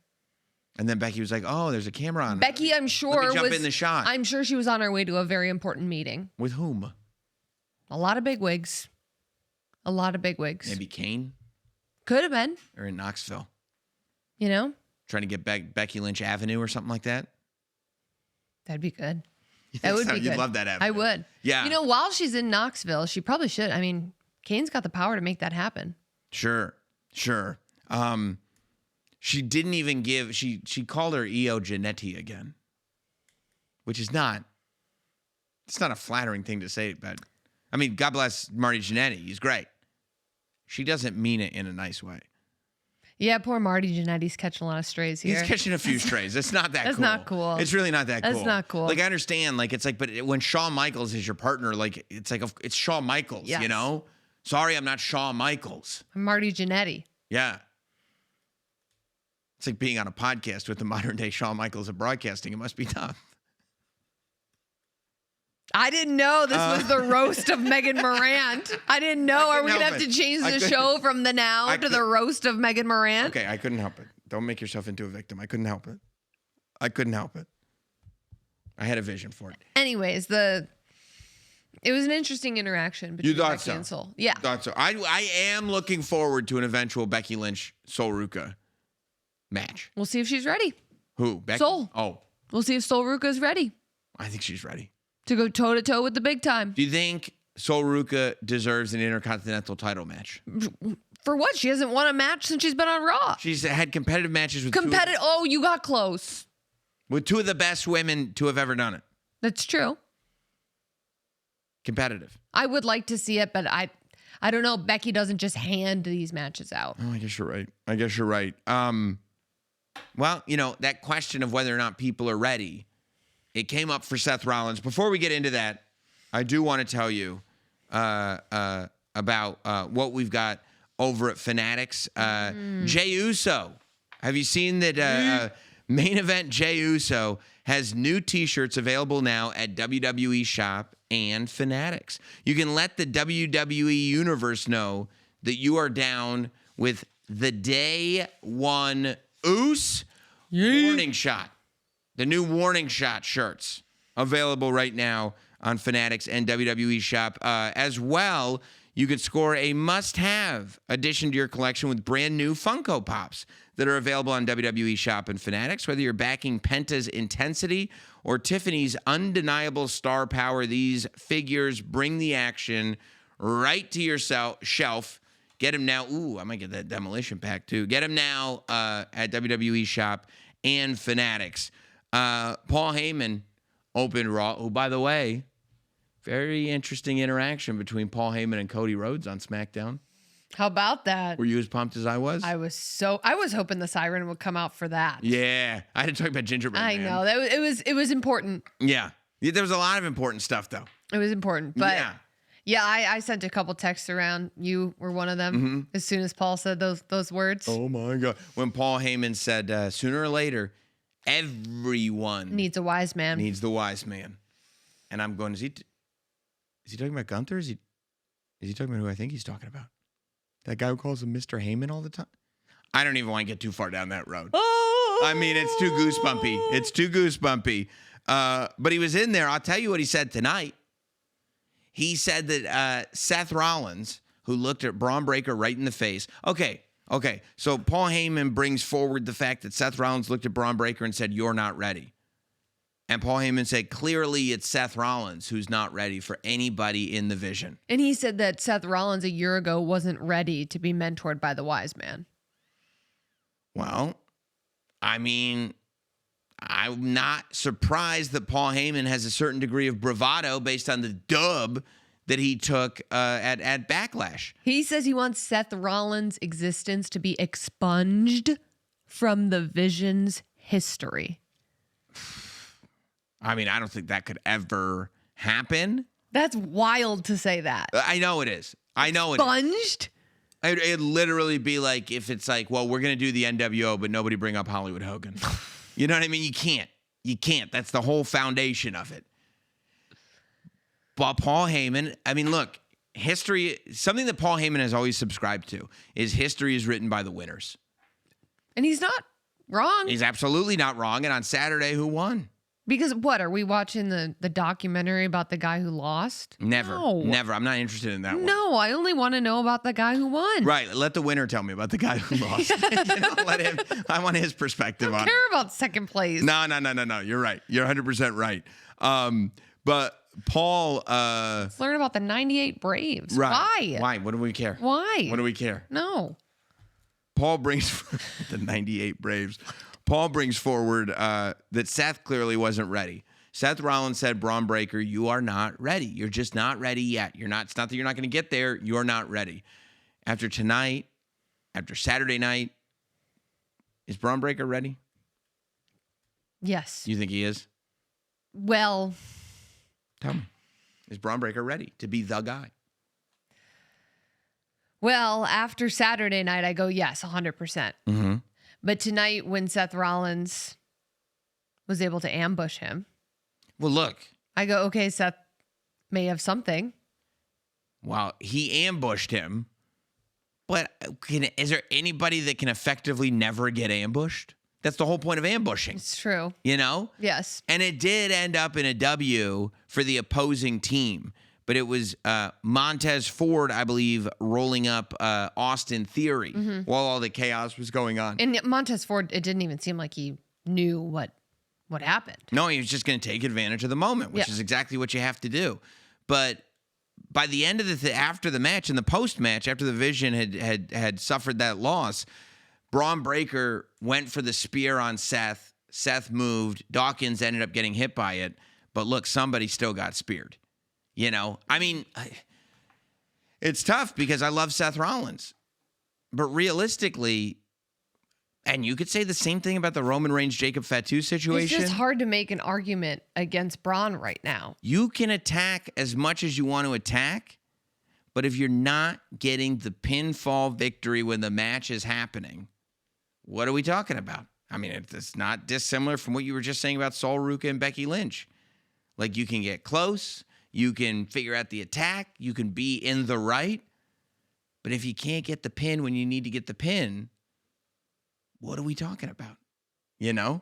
And then Becky was like, oh, there's a camera on. Becky, I'm sure, jump was in the shot. I'm sure she was on her way to a very important meeting. With whom? A lot of bigwigs. A lot of bigwigs. Maybe Kane Could have been, or in Knoxville. you know? Trying to get back Becky Lynch Avenue or something like that. That'd be good. That would be You'd good. love that avenue. I would. Yeah. You know, while she's in Knoxville, she probably should. I mean, Kane's got the power to make that happen. Sure. She didn't even give. She called her Io Giannetti again, which is not. It's not a flattering thing to say, but I mean, God bless Marty Jannetty. He's great. She doesn't mean it in a nice way. Yeah, poor Marty Jannetty's catching a lot of strays here. He's catching a few strays. It's not that That's cool. not cool. It's really not that cool. That's not cool. Like, I understand. Like, it's like, but when Shawn Michaels is your partner, like, it's like, it's Shawn Michaels, Yes. you know? Sorry, I'm not Shawn Michaels. I'm Marty Jannetty. Yeah. It's like being on a podcast with the modern day Shawn Michaels of broadcasting. It must be tough. I didn't know this was the roast of Megan Morant. I didn't know. Are we going to have to change the show from the now to the roast of Megan Morant? Okay, I couldn't help it. Don't make yourself into a victim. I couldn't help it. I couldn't help it. I had a vision for it. Anyways, it was an interesting interaction between thought Becky so? and Sol. Yeah. Thought so. I am looking forward to an eventual Becky Lynch Sol Ruka match. We'll see if she's ready. Who? Becky? Sol. Oh, We'll see if Sol Ruka's ready I think she's ready. to go toe-to-toe with the big time. Do you think Sol Ruka deserves an Intercontinental title match? For what? She hasn't won a match since she's been on Raw. She's had competitive matches with Competitive. Oh, you got close. with two of the best women to have ever done it. That's true. Competitive. I would like to see it, but I don't know. Becky doesn't just hand these matches out. Oh, I guess you're right. I guess you're right. Well, you know, that question of whether or not people are ready, it came up for Seth Rollins. Before we get into that, I do want to tell you about what we've got over at Fanatics. Jey Uso. Have you seen that main event Jey Uso has new t-shirts available now at WWE Shop and Fanatics. You can let the WWE Universe know that you are down with the Day One Oos Warning Shot. The new Warning Shot shirts available right now on Fanatics and WWE Shop. As well, you could score a must-have addition to your collection with brand new Funko Pops that are available on WWE Shop and Fanatics. Whether you're backing Penta's intensity or Tiffany's undeniable star power, these figures bring the action right to your shelf. Get them now. Ooh, I might get that demolition pack too. Get them now at WWE Shop and Fanatics. Paul Heyman opened Raw, who, by the way, very interesting interaction between Paul Heyman and Cody Rhodes on SmackDown. How about that? Were you as pumped as I was? I was hoping the siren would come out for that. Yeah. I had to talk about Gingerbread I Man. know. It was important. Yeah. There was a lot of important stuff, though. It was important. But Yeah. yeah, I sent a couple texts around. You were one of them. As soon as Paul said those words. Oh, my God. When Paul Heyman said, sooner or later, everyone Needs a wise man. needs the wise man. And I'm going, is he talking about Gunther? Is he talking about who I think he's talking about? That guy who calls him Mr. Heyman all the time? I don't even want to get too far down that road. I mean, it's too goosebumpy. It's too goosebumpy. But he was in there. I'll tell you what he said tonight. He said that Seth Rollins, who looked at Braun Breaker right in the face. Okay. So Paul Heyman brings forward the fact that Seth Rollins looked at Braun Breaker and said, "You're not ready." And Paul Heyman said, clearly it's Seth Rollins who's not ready for anybody in the Vision. And he said that Seth Rollins a year ago wasn't ready to be mentored by the wise man. Well, I mean, I'm not surprised that Paul Heyman has a certain degree of bravado based on the dub that he took at Backlash. He says he wants Seth Rollins' existence to be expunged from the Vision's history. I mean, I don't think that could ever happen. That's wild to say that. I know it is. I know it is. Expunged? It'd literally be like if it's like, well, we're going to do the NWO, but nobody bring up Hollywood Hogan. You know what I mean? You can't. That's the whole foundation of it. But Paul Heyman, I mean, look, history, something that Paul Heyman has always subscribed to is history is written by the winners. And he's not wrong. He's absolutely not wrong. And on Saturday, who won? Because what, are we watching the documentary about the guy who lost? Never. No. Never. I'm not interested in that one. No, I only want to know about the guy who won. Right. Let the winner tell me about the guy who lost. Let him. I want his perspective I on don't it. care about second place. No. You're right. You're 100% right. But Paul. Let's learn about the 98 Braves. Right. Why? Why? What do we care? Why? What do we care? No. Paul brings the 98 Braves. Paul brings forward that Seth clearly wasn't ready. Seth Rollins said, Braun Breaker, you are not ready. You're just not ready yet. You're not. It's not that you're not going to get there. You're not ready. After tonight, after Saturday night, Is Braun Breaker ready? Yes. You think he is? Well, Tell me. Is Braun Breaker ready to be the guy? after Saturday night, I go, yes, 100%. Mm-hmm. But tonight, when Seth Rollins was able to ambush him, Well, look. I go, okay, Seth may have something. Wow, he ambushed him. But is there anybody that can effectively never get ambushed? That's the whole point of ambushing, It's true. you know? Yes. And it did end up in a W for the opposing team. But it was Montez Ford, I believe, rolling up Austin Theory while all the chaos was going on. And Montez Ford, it didn't even seem like he knew what happened. No, he was just going to take advantage of the moment, which Yeah. is exactly what you have to do. But by the end of after the match and the post match, after the Vision had suffered that loss, Braun Breaker went for the spear on Seth. Seth moved. Dawkins ended up getting hit by it. But look, somebody still got speared. You know, I mean, it's tough because I love Seth Rollins. But realistically, and you could say the same thing about the Roman Reigns Jacob Fatu situation. It's just hard to make an argument against Braun right now. You can attack as much as you want to attack, but if you're not getting the pinfall victory when the match is happening, what are we talking about? I mean, it's not dissimilar from what you were just saying about Sol Ruca and Becky Lynch. Like, you can get close, you can figure out the attack, you can be in the right, but if you can't get the pin when you need to get the pin, what are we talking about? You know?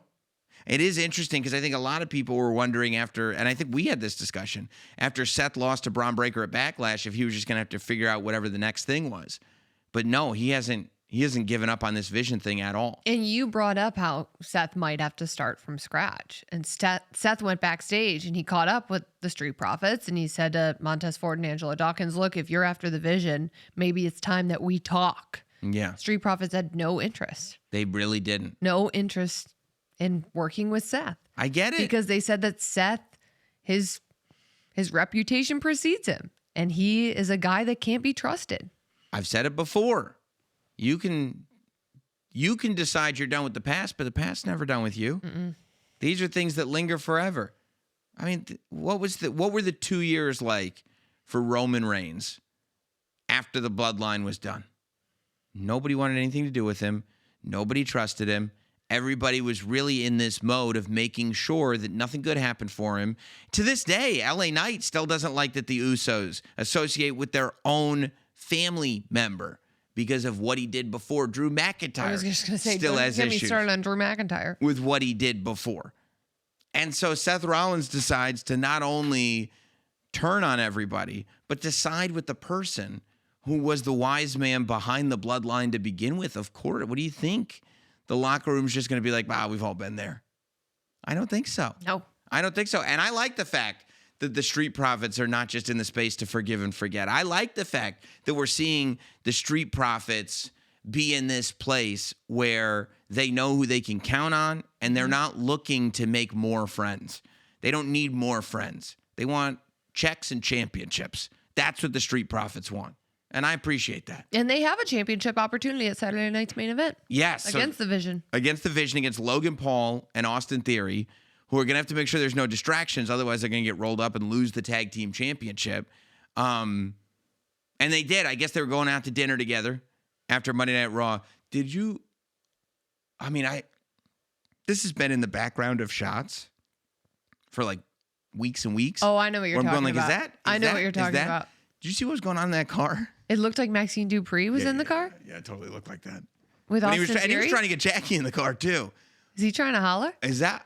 It is interesting because I think a lot of people were wondering after, and I think we had this discussion, after Seth lost to Braun Breaker at Backlash, if he was just going to have to figure out whatever the next thing was. But no, he hasn't given up on this Vision thing at all. And you brought up how Seth might have to start from scratch. And Seth went backstage and he caught up with the Street Profits and he said to Montez Ford and Angelo Dawkins, look, if you're after the Vision, maybe it's time that we talk. Yeah. Street Profits had no interest. They really didn't. No interest in working with Seth. I get it. Because they said that Seth, his reputation precedes him. And he is a guy that can't be trusted. I've said it before. You can decide you're done with the past, but the past's never done with you. These are things that linger forever. I mean, what were the 2 years like for Roman Reigns after the bloodline was done? Nobody wanted anything to do with him. Nobody trusted him. Everybody was really in this mode of making sure that nothing good happened for him. To this day, LA Knight still doesn't like that the Usos associate with their own family member because of what he did before. Drew McIntyre I was just going to say, still don't has get me issues started on Drew McIntyre. with what he did before. And so Seth Rollins decides to not only turn on everybody, but to side with the person who was the wise man behind the bloodline to begin with. Of course, what do you think? The locker room's just going to be like, wow, we've all been there. I don't think so. No. I don't think so. And I like the fact that the Street Profits are not just in the space to forgive and forget. I like the fact that we're seeing the Street Profits be in this place where they know who they can count on and they're not looking to make more friends. They don't need more friends. They want checks and championships. That's what the Street Profits want. And I appreciate that. And they have a championship opportunity at Saturday night's main event. Yes. so- Against the Vision. against the Vision, against Logan Paul and Austin Theory, who are going to have to make sure there's no distractions. Otherwise, they're going to get rolled up and lose the tag team championship. And they did. I guess they were going out to dinner together after Monday Night Raw. Did you? I mean, this has been in the background of shots for like weeks and weeks. Oh, I know what you're Where I'm talking going like, about. is that? I know what you're is talking that- about. Did you see what was going on in that car? It looked like Maxine Dupree was in the car Yeah, it totally looked like that. with And Austin he was Theory. trying to get Jackie in the car too. Is he trying to holler? Is that?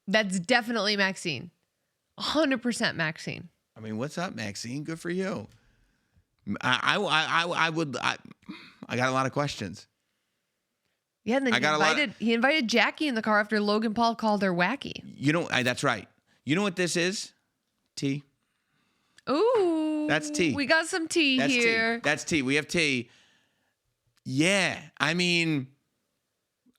That's definitely Maxine. 100% Maxine. I mean, what's up, Maxine? Good for you. I got a lot of questions. Yeah, and then I got a lot of- he invited Jackie in the car after Logan Paul called her wacky. You know, that's right. You know what this is? Tea. Ooh. That's tea. We got some tea That's here. tea. That's tea. We have tea. Yeah. I mean,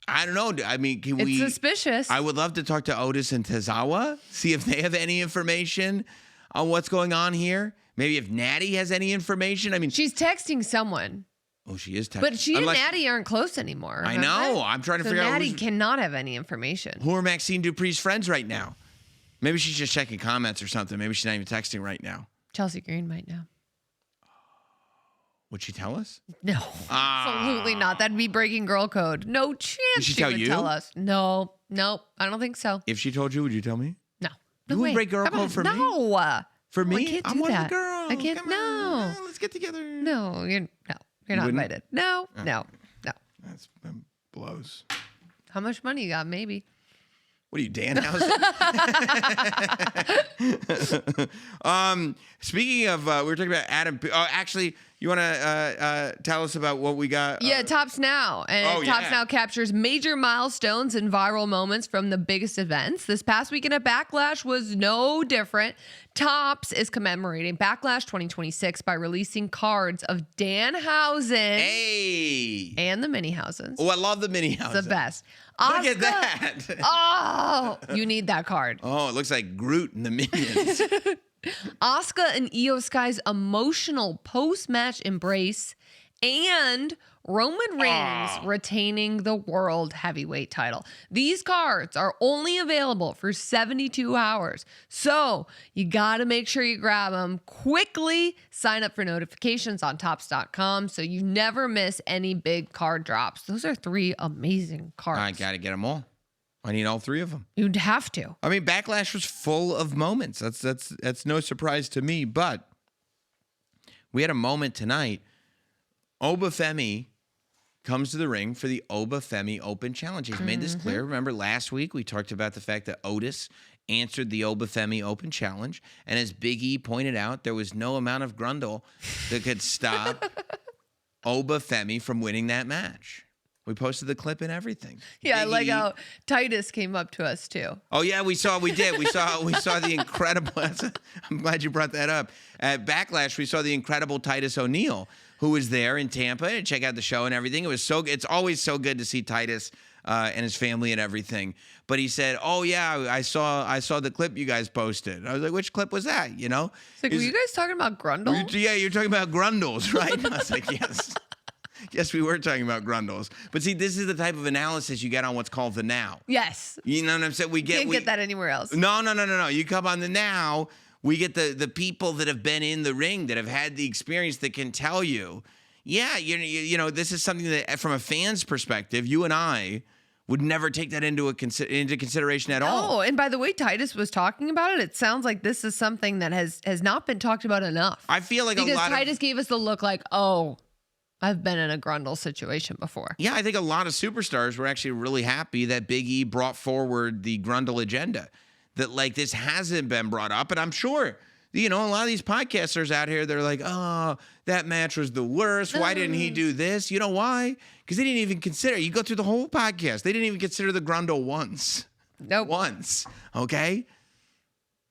I don't know. I mean, can It's we? suspicious. I would love to talk to Otis and Tozawa, see if they have any information on what's going on here. Maybe if Natty has any information. I mean, She's texting someone. Oh, she is texting. But she Unless- and Natty aren't close anymore. I remember? know. I'm trying to So figure out Natty who's- cannot have any information. who are Maxine Dupree's friends right now. Maybe she's just checking comments or something. Maybe she's not even texting right now. Chelsea Green might know. Would she tell us? No, absolutely not. That'd be breaking girl code. No chance Did she she tell would you? tell us. No, I don't think so. If she told you, would you tell me? No. You No would way. break girl Come code on. for me? No. For No, I me? can't I'm do one that. of the girls. I can't. Come No. on. Let's get together. No, you're not wouldn't? invited. No. That blows. How much money you got? Maybe. What are you, Danhausen? Speaking of, we were talking about Adam. Oh, actually, you want to tell us about what we got? Yeah, Tops Now. And Tops yeah. Now captures major milestones and viral moments from the biggest events. This past weekend at Backlash was no different. Tops is commemorating Backlash 2026 by releasing cards of Danhausen Hey. and the Mini-Hausens. Oh, I love the mini house. The best. Look at Asuka- that. Oh, you need that card. Oh, it looks like Groot and the Minions. Asuka and Io Sky's emotional post-match embrace, and Roman Reigns retaining the World Heavyweight title. These cards are only available for 72 hours, so you got to make sure you grab them quickly. Sign up for notifications on Tops.com so you never miss any big card drops. Those are 3 amazing cards. I got to get them all. I need all 3 of them. You'd have to. I mean, Backlash was full of moments. That's no surprise to me. But we had a moment tonight. Obafemi comes to the ring for the Obafemi Open Challenge. He's made this clear. Remember last week we talked about the fact that Otis answered the Obafemi Open Challenge, and as Big E pointed out, there was no amount of grundle that could stop Obafemi from winning that match. We posted the clip and everything. Yeah, Big like E- how Titus came up to us too. Oh yeah, we saw the incredible. I'm glad you brought that up. At Backlash, we saw the incredible Titus O'Neil, who was there in Tampa and check out the show and everything. It's always so good to see Titus and his family and everything. But he said, "Oh yeah, I saw the clip you guys posted." I was like, "Which clip was that?" You know? It's like, were you guys talking about Grundle? Yeah, you're talking about grundles, right? I was like, yes. Yes, we were talking about grundles. But see, this is the type of analysis you get on what's called the Now. Yes. You know what I'm saying? Can't get that anywhere else. No. You come on the Now, we get the people that have been in the ring, that have had the experience, that can tell you, yeah, you know, this is something that from a fan's perspective, you and I would never take that into consideration at all. Oh, and by the way, Titus was talking about it. It sounds like this is something that has not been talked about enough. I feel like because a lot Titus of gave us the look like, oh, I've been in a Grundle situation before. Yeah, I think a lot of superstars were actually really happy that Big E brought forward the Grundle agenda. That like this hasn't been brought up, and I'm sure, you know, a lot of these podcasters out here, they're like, oh, that match was the worst. Why didn't he do this? You know why? Because they didn't even consider. You go through the whole podcast, they didn't even consider the Grundle once. Nope. Once, okay?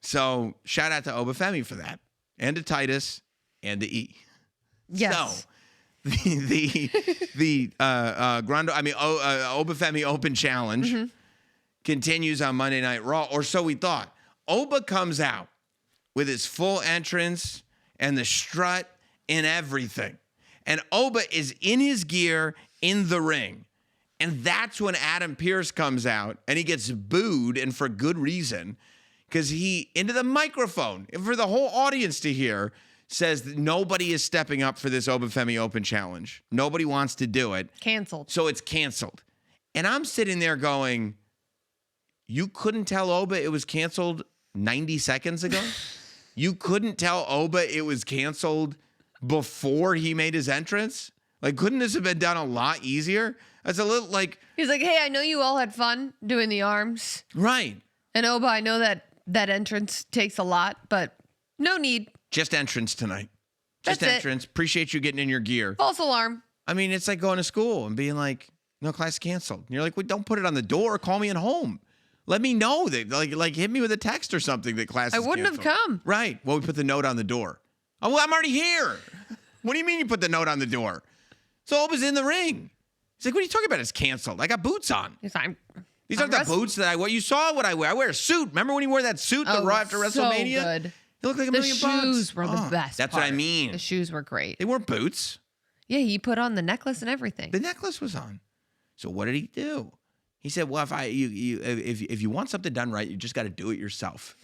So shout out to Obafemi for that, and to Titus, and to E. Yes. So, the Grundle, Obafemi Open Challenge continues on Monday Night Raw, or so we thought. Oba comes out with his full entrance and the strut and everything. And Oba is in his gear in the ring. And that's when Adam Pearce comes out and he gets booed, and for good reason, because he, into the microphone, for the whole audience to hear, says that nobody is stepping up for this Obafemi Open Challenge. Nobody wants to do it. Canceled. So it's canceled. And I'm sitting there going, you couldn't tell Oba it was canceled 90 seconds ago? You couldn't tell Oba it was canceled before he made his entrance? Like, couldn't this have been done a lot easier? That's a little like... He's like, hey, I know you all had fun doing the arms. Right. And Oba, I know that entrance takes a lot, but no need. Just entrance tonight. Just That's it. entrance. Appreciate you getting in your gear. False alarm. I mean, it's like going to school and being like, no, class canceled. And you're like, well, don't put it on the door. Call me at home. Let me know that, like hit me with a text or something that class is wouldn't have canceled. come. Right. Well, we put the note on the door. Oh, well, I'm already here. What do you mean you put the note on the door? So Oba's in the ring. He's like, what are you talking about? It's canceled. I got boots on. He's like, These aren't the boots that I wear. You saw what I wear. I wear a suit. Remember when he wore that suit the Raw after WrestleMania? So good. He looked like a The $1 million. shoes were the best. That's what I part. mean. The shoes were great. They weren't boots. Yeah, he put on the necklace and everything. The necklace was on. So what did he do? He said, well, if you want something done right, you just got to do it yourself.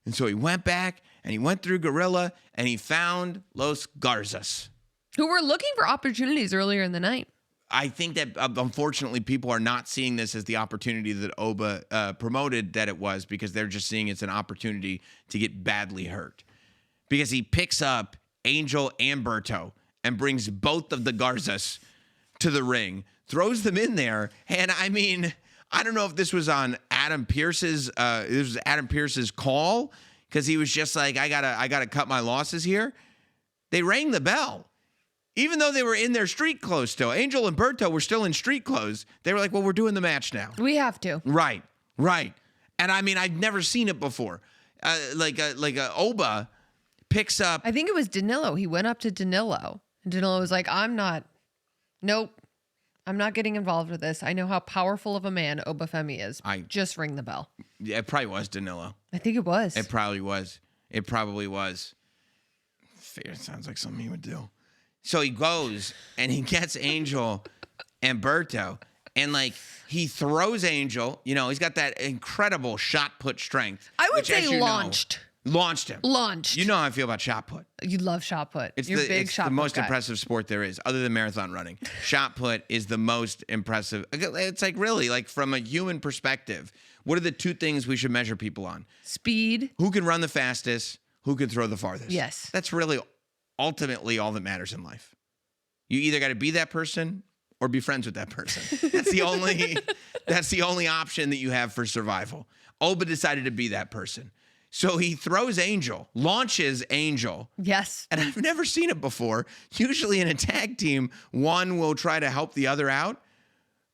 And so he went back and he went through Gorilla and he found Los Garzas. Who were looking for opportunities earlier in the night. I think that unfortunately people are not seeing this as the opportunity that Oba promoted that it was, because they're just seeing it's an opportunity to get badly hurt. Because he picks up Angel and Berto and brings both of the Garzas to the ring, throws them in there, and I mean, I don't know if this was on Adam Pearce's call, because he was just like, I gotta cut my losses here. They rang the bell. Even though they were in their street clothes still, Angel and Berto were still in street clothes. They were like, well, we're doing the match now. We have to. Right. And I mean, I've never seen it before. Like a Oba picks up. I think it was Danilo. He went up to Danilo. And Danilo was like, I'm not getting involved with this. I know how powerful of a man Obafemi is. Just ring the bell. Yeah, it probably was Danilo. I think it was. It probably was. It sounds like something he would do. So he goes and he gets Angel and Berto, and like he throws Angel. You know, he's got that incredible shot put strength. I would which, as say you know, launched. Launched him. Launched. You know how I feel about shot put. You love shot put. It's You're a big it's shot the put most guy. impressive sport there is, other than marathon running. Shot put is the most impressive. It's like really, like from a human perspective, what are the two things we should measure people on? Speed. Who can run the fastest? Who can throw the farthest? Yes. That's really ultimately all that matters in life. You either got to be that person or be friends with that person. That's the only option that you have for survival. Oba decided to be that person. So he throws Angel, launches Angel. Yes. And I've never seen it before. Usually in a tag team, one will try to help the other out.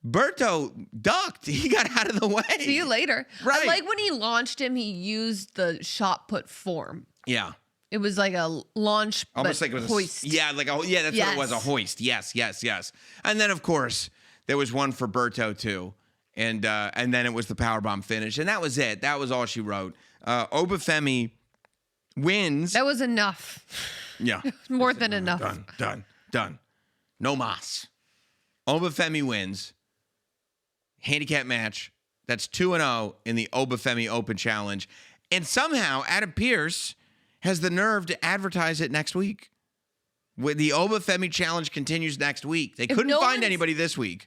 Berto ducked. He got out of the way. See you later. Right. I like when he launched him, he used the shot put form. Yeah. It was like a launch, Almost but like it was hoist. that's what it was, a hoist. Yes. And then, of course, there was one for Berto, too. And then it was the powerbomb finish. And that was it. That was all she wrote. Obafemi wins. That was enough. Yeah. More than enough. Done. No mas. Obafemi wins. Handicap match. That's 2-0 in the Obafemi Open Challenge. And somehow Adam Pearce has the nerve to advertise it next week. With the Obafemi Challenge continues next week. They couldn't find anybody this week.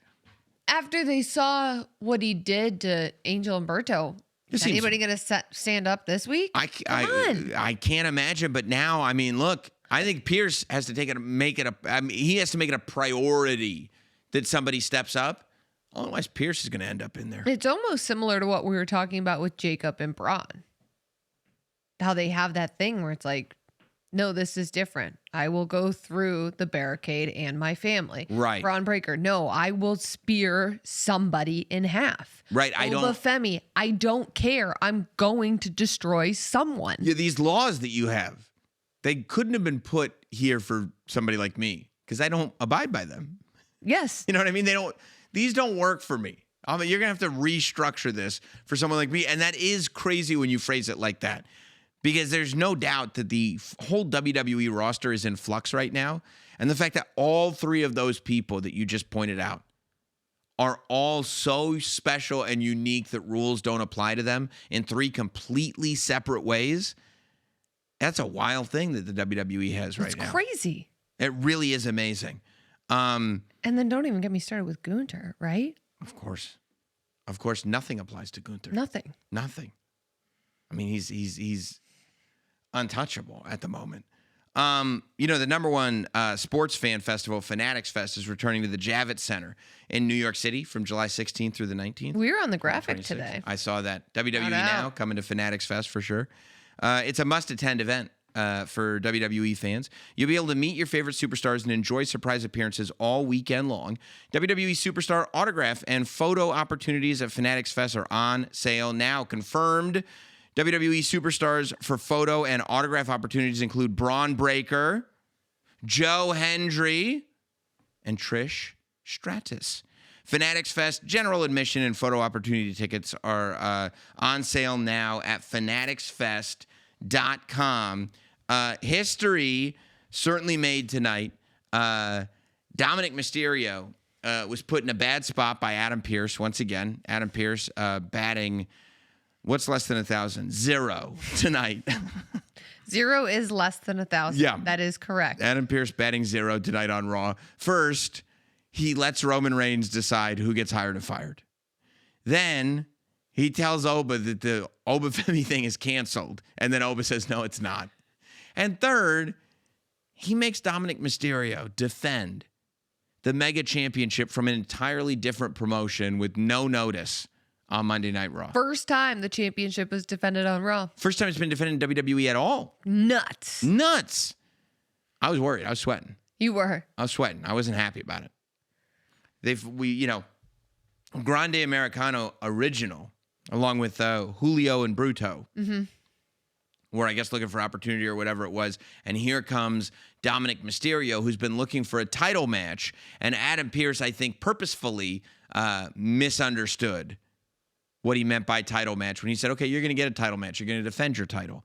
After they saw what he did to Angel and Berto, is anybody going to stand up this week? I can't imagine. But now, I mean, look, I think Pearce has to he has to make it a priority that somebody steps up. Otherwise, Pearce is going to end up in there. It's almost similar to what we were talking about with Jacob and Braun. How they have that thing where it's like, no, this is different. I will go through the barricade and my family. Right. Braun Breaker, no, I will spear somebody in half. Right. Obafemi, I don't care. I'm going to destroy someone. Yeah, these laws that you have, they couldn't have been put here for somebody like me because I don't abide by them. Yes. You know what I mean? These don't work for me. I mean, you're going to have to restructure this for someone like me. And that is crazy when you phrase it like that. Because there's no doubt that the whole WWE roster is in flux right now. And the fact that all three of those people that you just pointed out are all so special and unique that rules don't apply to them in three completely separate ways, that's a wild thing that the WWE has right now. It's crazy. It really is amazing. And then don't even get me started with Gunther, right? Of course, nothing applies to Gunther. Nothing. I mean, he's untouchable at the moment. The number one sports fan festival, Fanatics Fest, is returning to the Javits Center in New York City from July 16th through the 19th. We were on the graphic today. I saw that. WWE Now coming to Fanatics Fest for sure. It's a must-attend event for WWE fans. You'll be able to meet your favorite superstars and enjoy surprise appearances all weekend long. WWE Superstar autograph and photo opportunities at Fanatics Fest are on sale now. Confirmed. WWE Superstars for photo and autograph opportunities include Braun Breaker, Joe Hendry, and Trish Stratus. Fanatics Fest general admission and photo opportunity tickets are on sale now at fanaticsfest.com. History certainly made tonight. Dominic Mysterio was put in a bad spot by Adam Pearce once again. Adam Pearce batting, what's less than 1,000? 0 tonight. 0 is less than 1,000. Yeah. That is correct. Adam Pearce batting 0 tonight on Raw. First, he lets Roman Reigns decide who gets hired and fired. Then he tells Oba that the Oba Femi thing is canceled. And then Oba says, no, it's not. And third, he makes Dominic Mysterio defend the Mega Championship from an entirely different promotion with no notice on Monday Night Raw. First time the championship was defended on Raw. First time it's been defended in WWE at all. Nuts. Nuts. I was worried. I was sweating. You were. I was sweating. I wasn't happy about it. Grande Americano original, along with Julio and Bruto, were, I guess, looking for opportunity or whatever it was. And here comes Dominic Mysterio, who's been looking for a title match. And Adam Pearce, I think, purposefully misunderstood what he meant by title match when he said, okay, you're going to get a title match. You're going to defend your title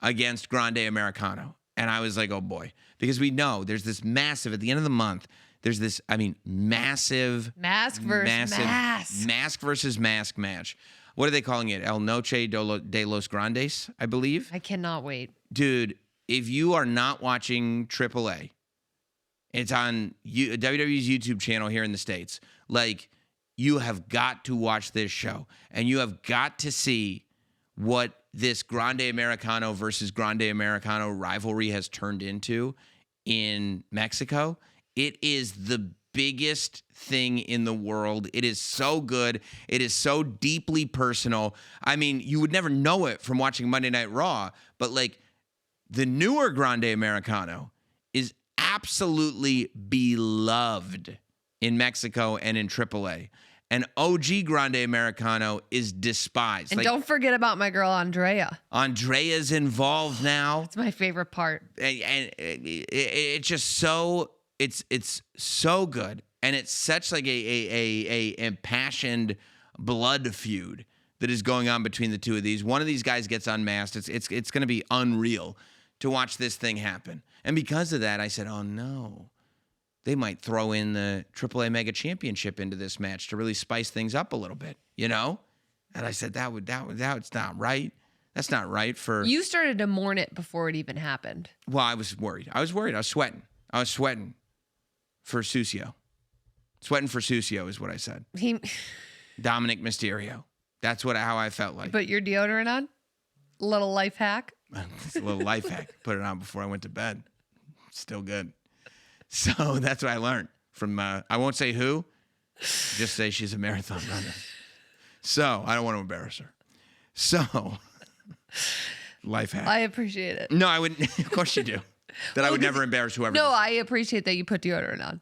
against Grande Americano. And I was like, oh, boy. Because we know there's this massive, at the end of the month, there's this, massive. Mask versus mask. Mask versus mask match. What are they calling it? El Noche de los Grandes, I believe. I cannot wait. Dude, if you are not watching AAA, it's on WWE's YouTube channel here in the States. Like, you have got to watch this show. And you have got to see what this Grande Americano versus Grande Americano rivalry has turned into in Mexico. It is the biggest thing in the world. It is so good. It is so deeply personal. I mean, you would never know it from watching Monday Night Raw, but like the newer Grande Americano is absolutely beloved in Mexico and in AAA. And OG Grande Americano is despised. And don't forget about my girl, Andrea. Andrea's involved now. It's my favorite part. And it's just so, it's so good. And it's such like a impassioned blood feud that is going on between the two of these. One of these guys gets unmasked. It's going to be unreal to watch this thing happen. And because of that, I said, oh no. They might throw in the AAA Mega Championship into this match to really spice things up a little bit, you know? And I said, that's not right. That's not right for... You started to mourn it before it even happened. Well, I was worried. I was sweating. I was sweating for Sucio. Sweating for Sucio is what I said. Dominic Mysterio. That's how I felt like. Put your deodorant on? Little life hack? It's a little life hack. Put it on before I went to bed. Still good. So that's what I learned from, I won't say who, just say she's a marathon runner. So I don't want to embarrass her. So, life hack. I appreciate it. No, I wouldn't. Of course you do. That I would never embarrass whoever. No, I appreciate that you put deodorant on.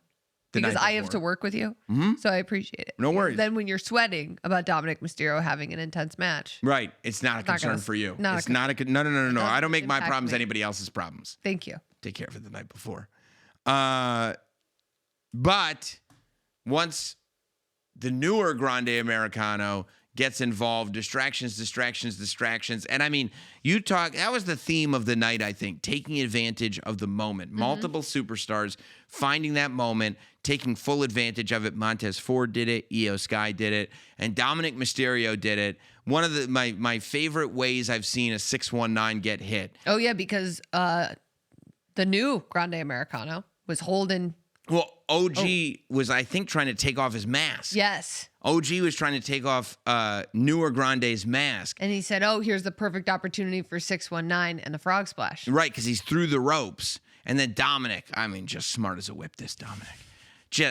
Because I have to work with you. Mm-hmm. So I appreciate it. No worries. Then when you're sweating about Dominic Mysterio having an intense match. Right. It's not a concern for you. No. I don't make my problems anybody else's problems. Thank you. Take care of it the night before. But once the newer Grande Americano gets involved, distractions. And I mean, that was the theme of the night, I think, taking advantage of the moment. Mm-hmm. Multiple superstars finding that moment, taking full advantage of it. Montez Ford did it. Io Sky did it. And Dominic Mysterio did it. One of my favorite ways I've seen a 619 get hit. Oh, yeah, because the new Grande Americano was holding. Well, OG was, I think, trying to take off his mask. Yes. OG was trying to take off newer Grande's mask. And he said, oh, here's the perfect opportunity for 619 and the frog splash. Right, because he's through the ropes. And then Dominic, just smart as a whip, this Dominic.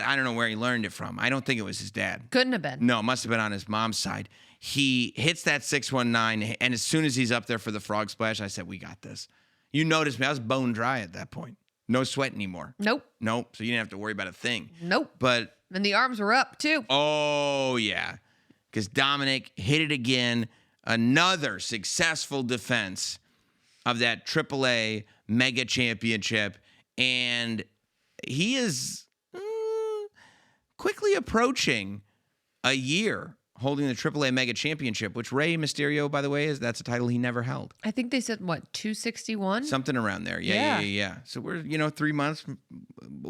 I don't know where he learned it from. I don't think it was his dad. Couldn't have been. No, it must have been on his mom's side. He hits that 619, and as soon as he's up there for the frog splash, I said, we got this. You noticed me. I was bone dry at that point. No sweat anymore. Nope. So you didn't have to worry about a thing. Nope. But... And the arms were up, too. Oh, yeah. Because Dominic hit it again. Another successful defense of that AAA Mega Championship. And he is quickly approaching a year holding the AAA Mega Championship, which Rey Mysterio, by the way, that's a title he never held. I think they said, 261? Something around there. Yeah. So we're, 3 months,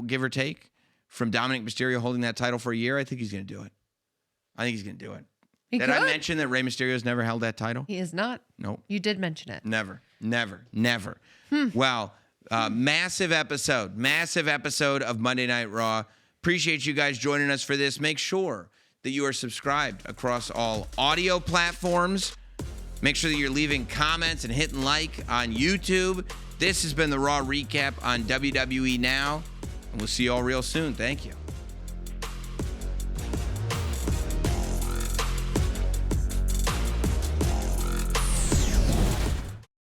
give or take, from Dominic Mysterio holding that title for a year, I think he's going to do it. I think he's going to do it. He Did could. I mention that Rey Mysterio's never held that title? He is not. Nope. You did mention it. Never. Wow. Massive episode of Monday Night Raw. Appreciate you guys joining us for this. Make sure that you are subscribed across all audio platforms. Make sure that you're leaving comments and hitting like on YouTube. This has been the Raw Recap on WWE Now, and we'll see you all real soon. Thank you.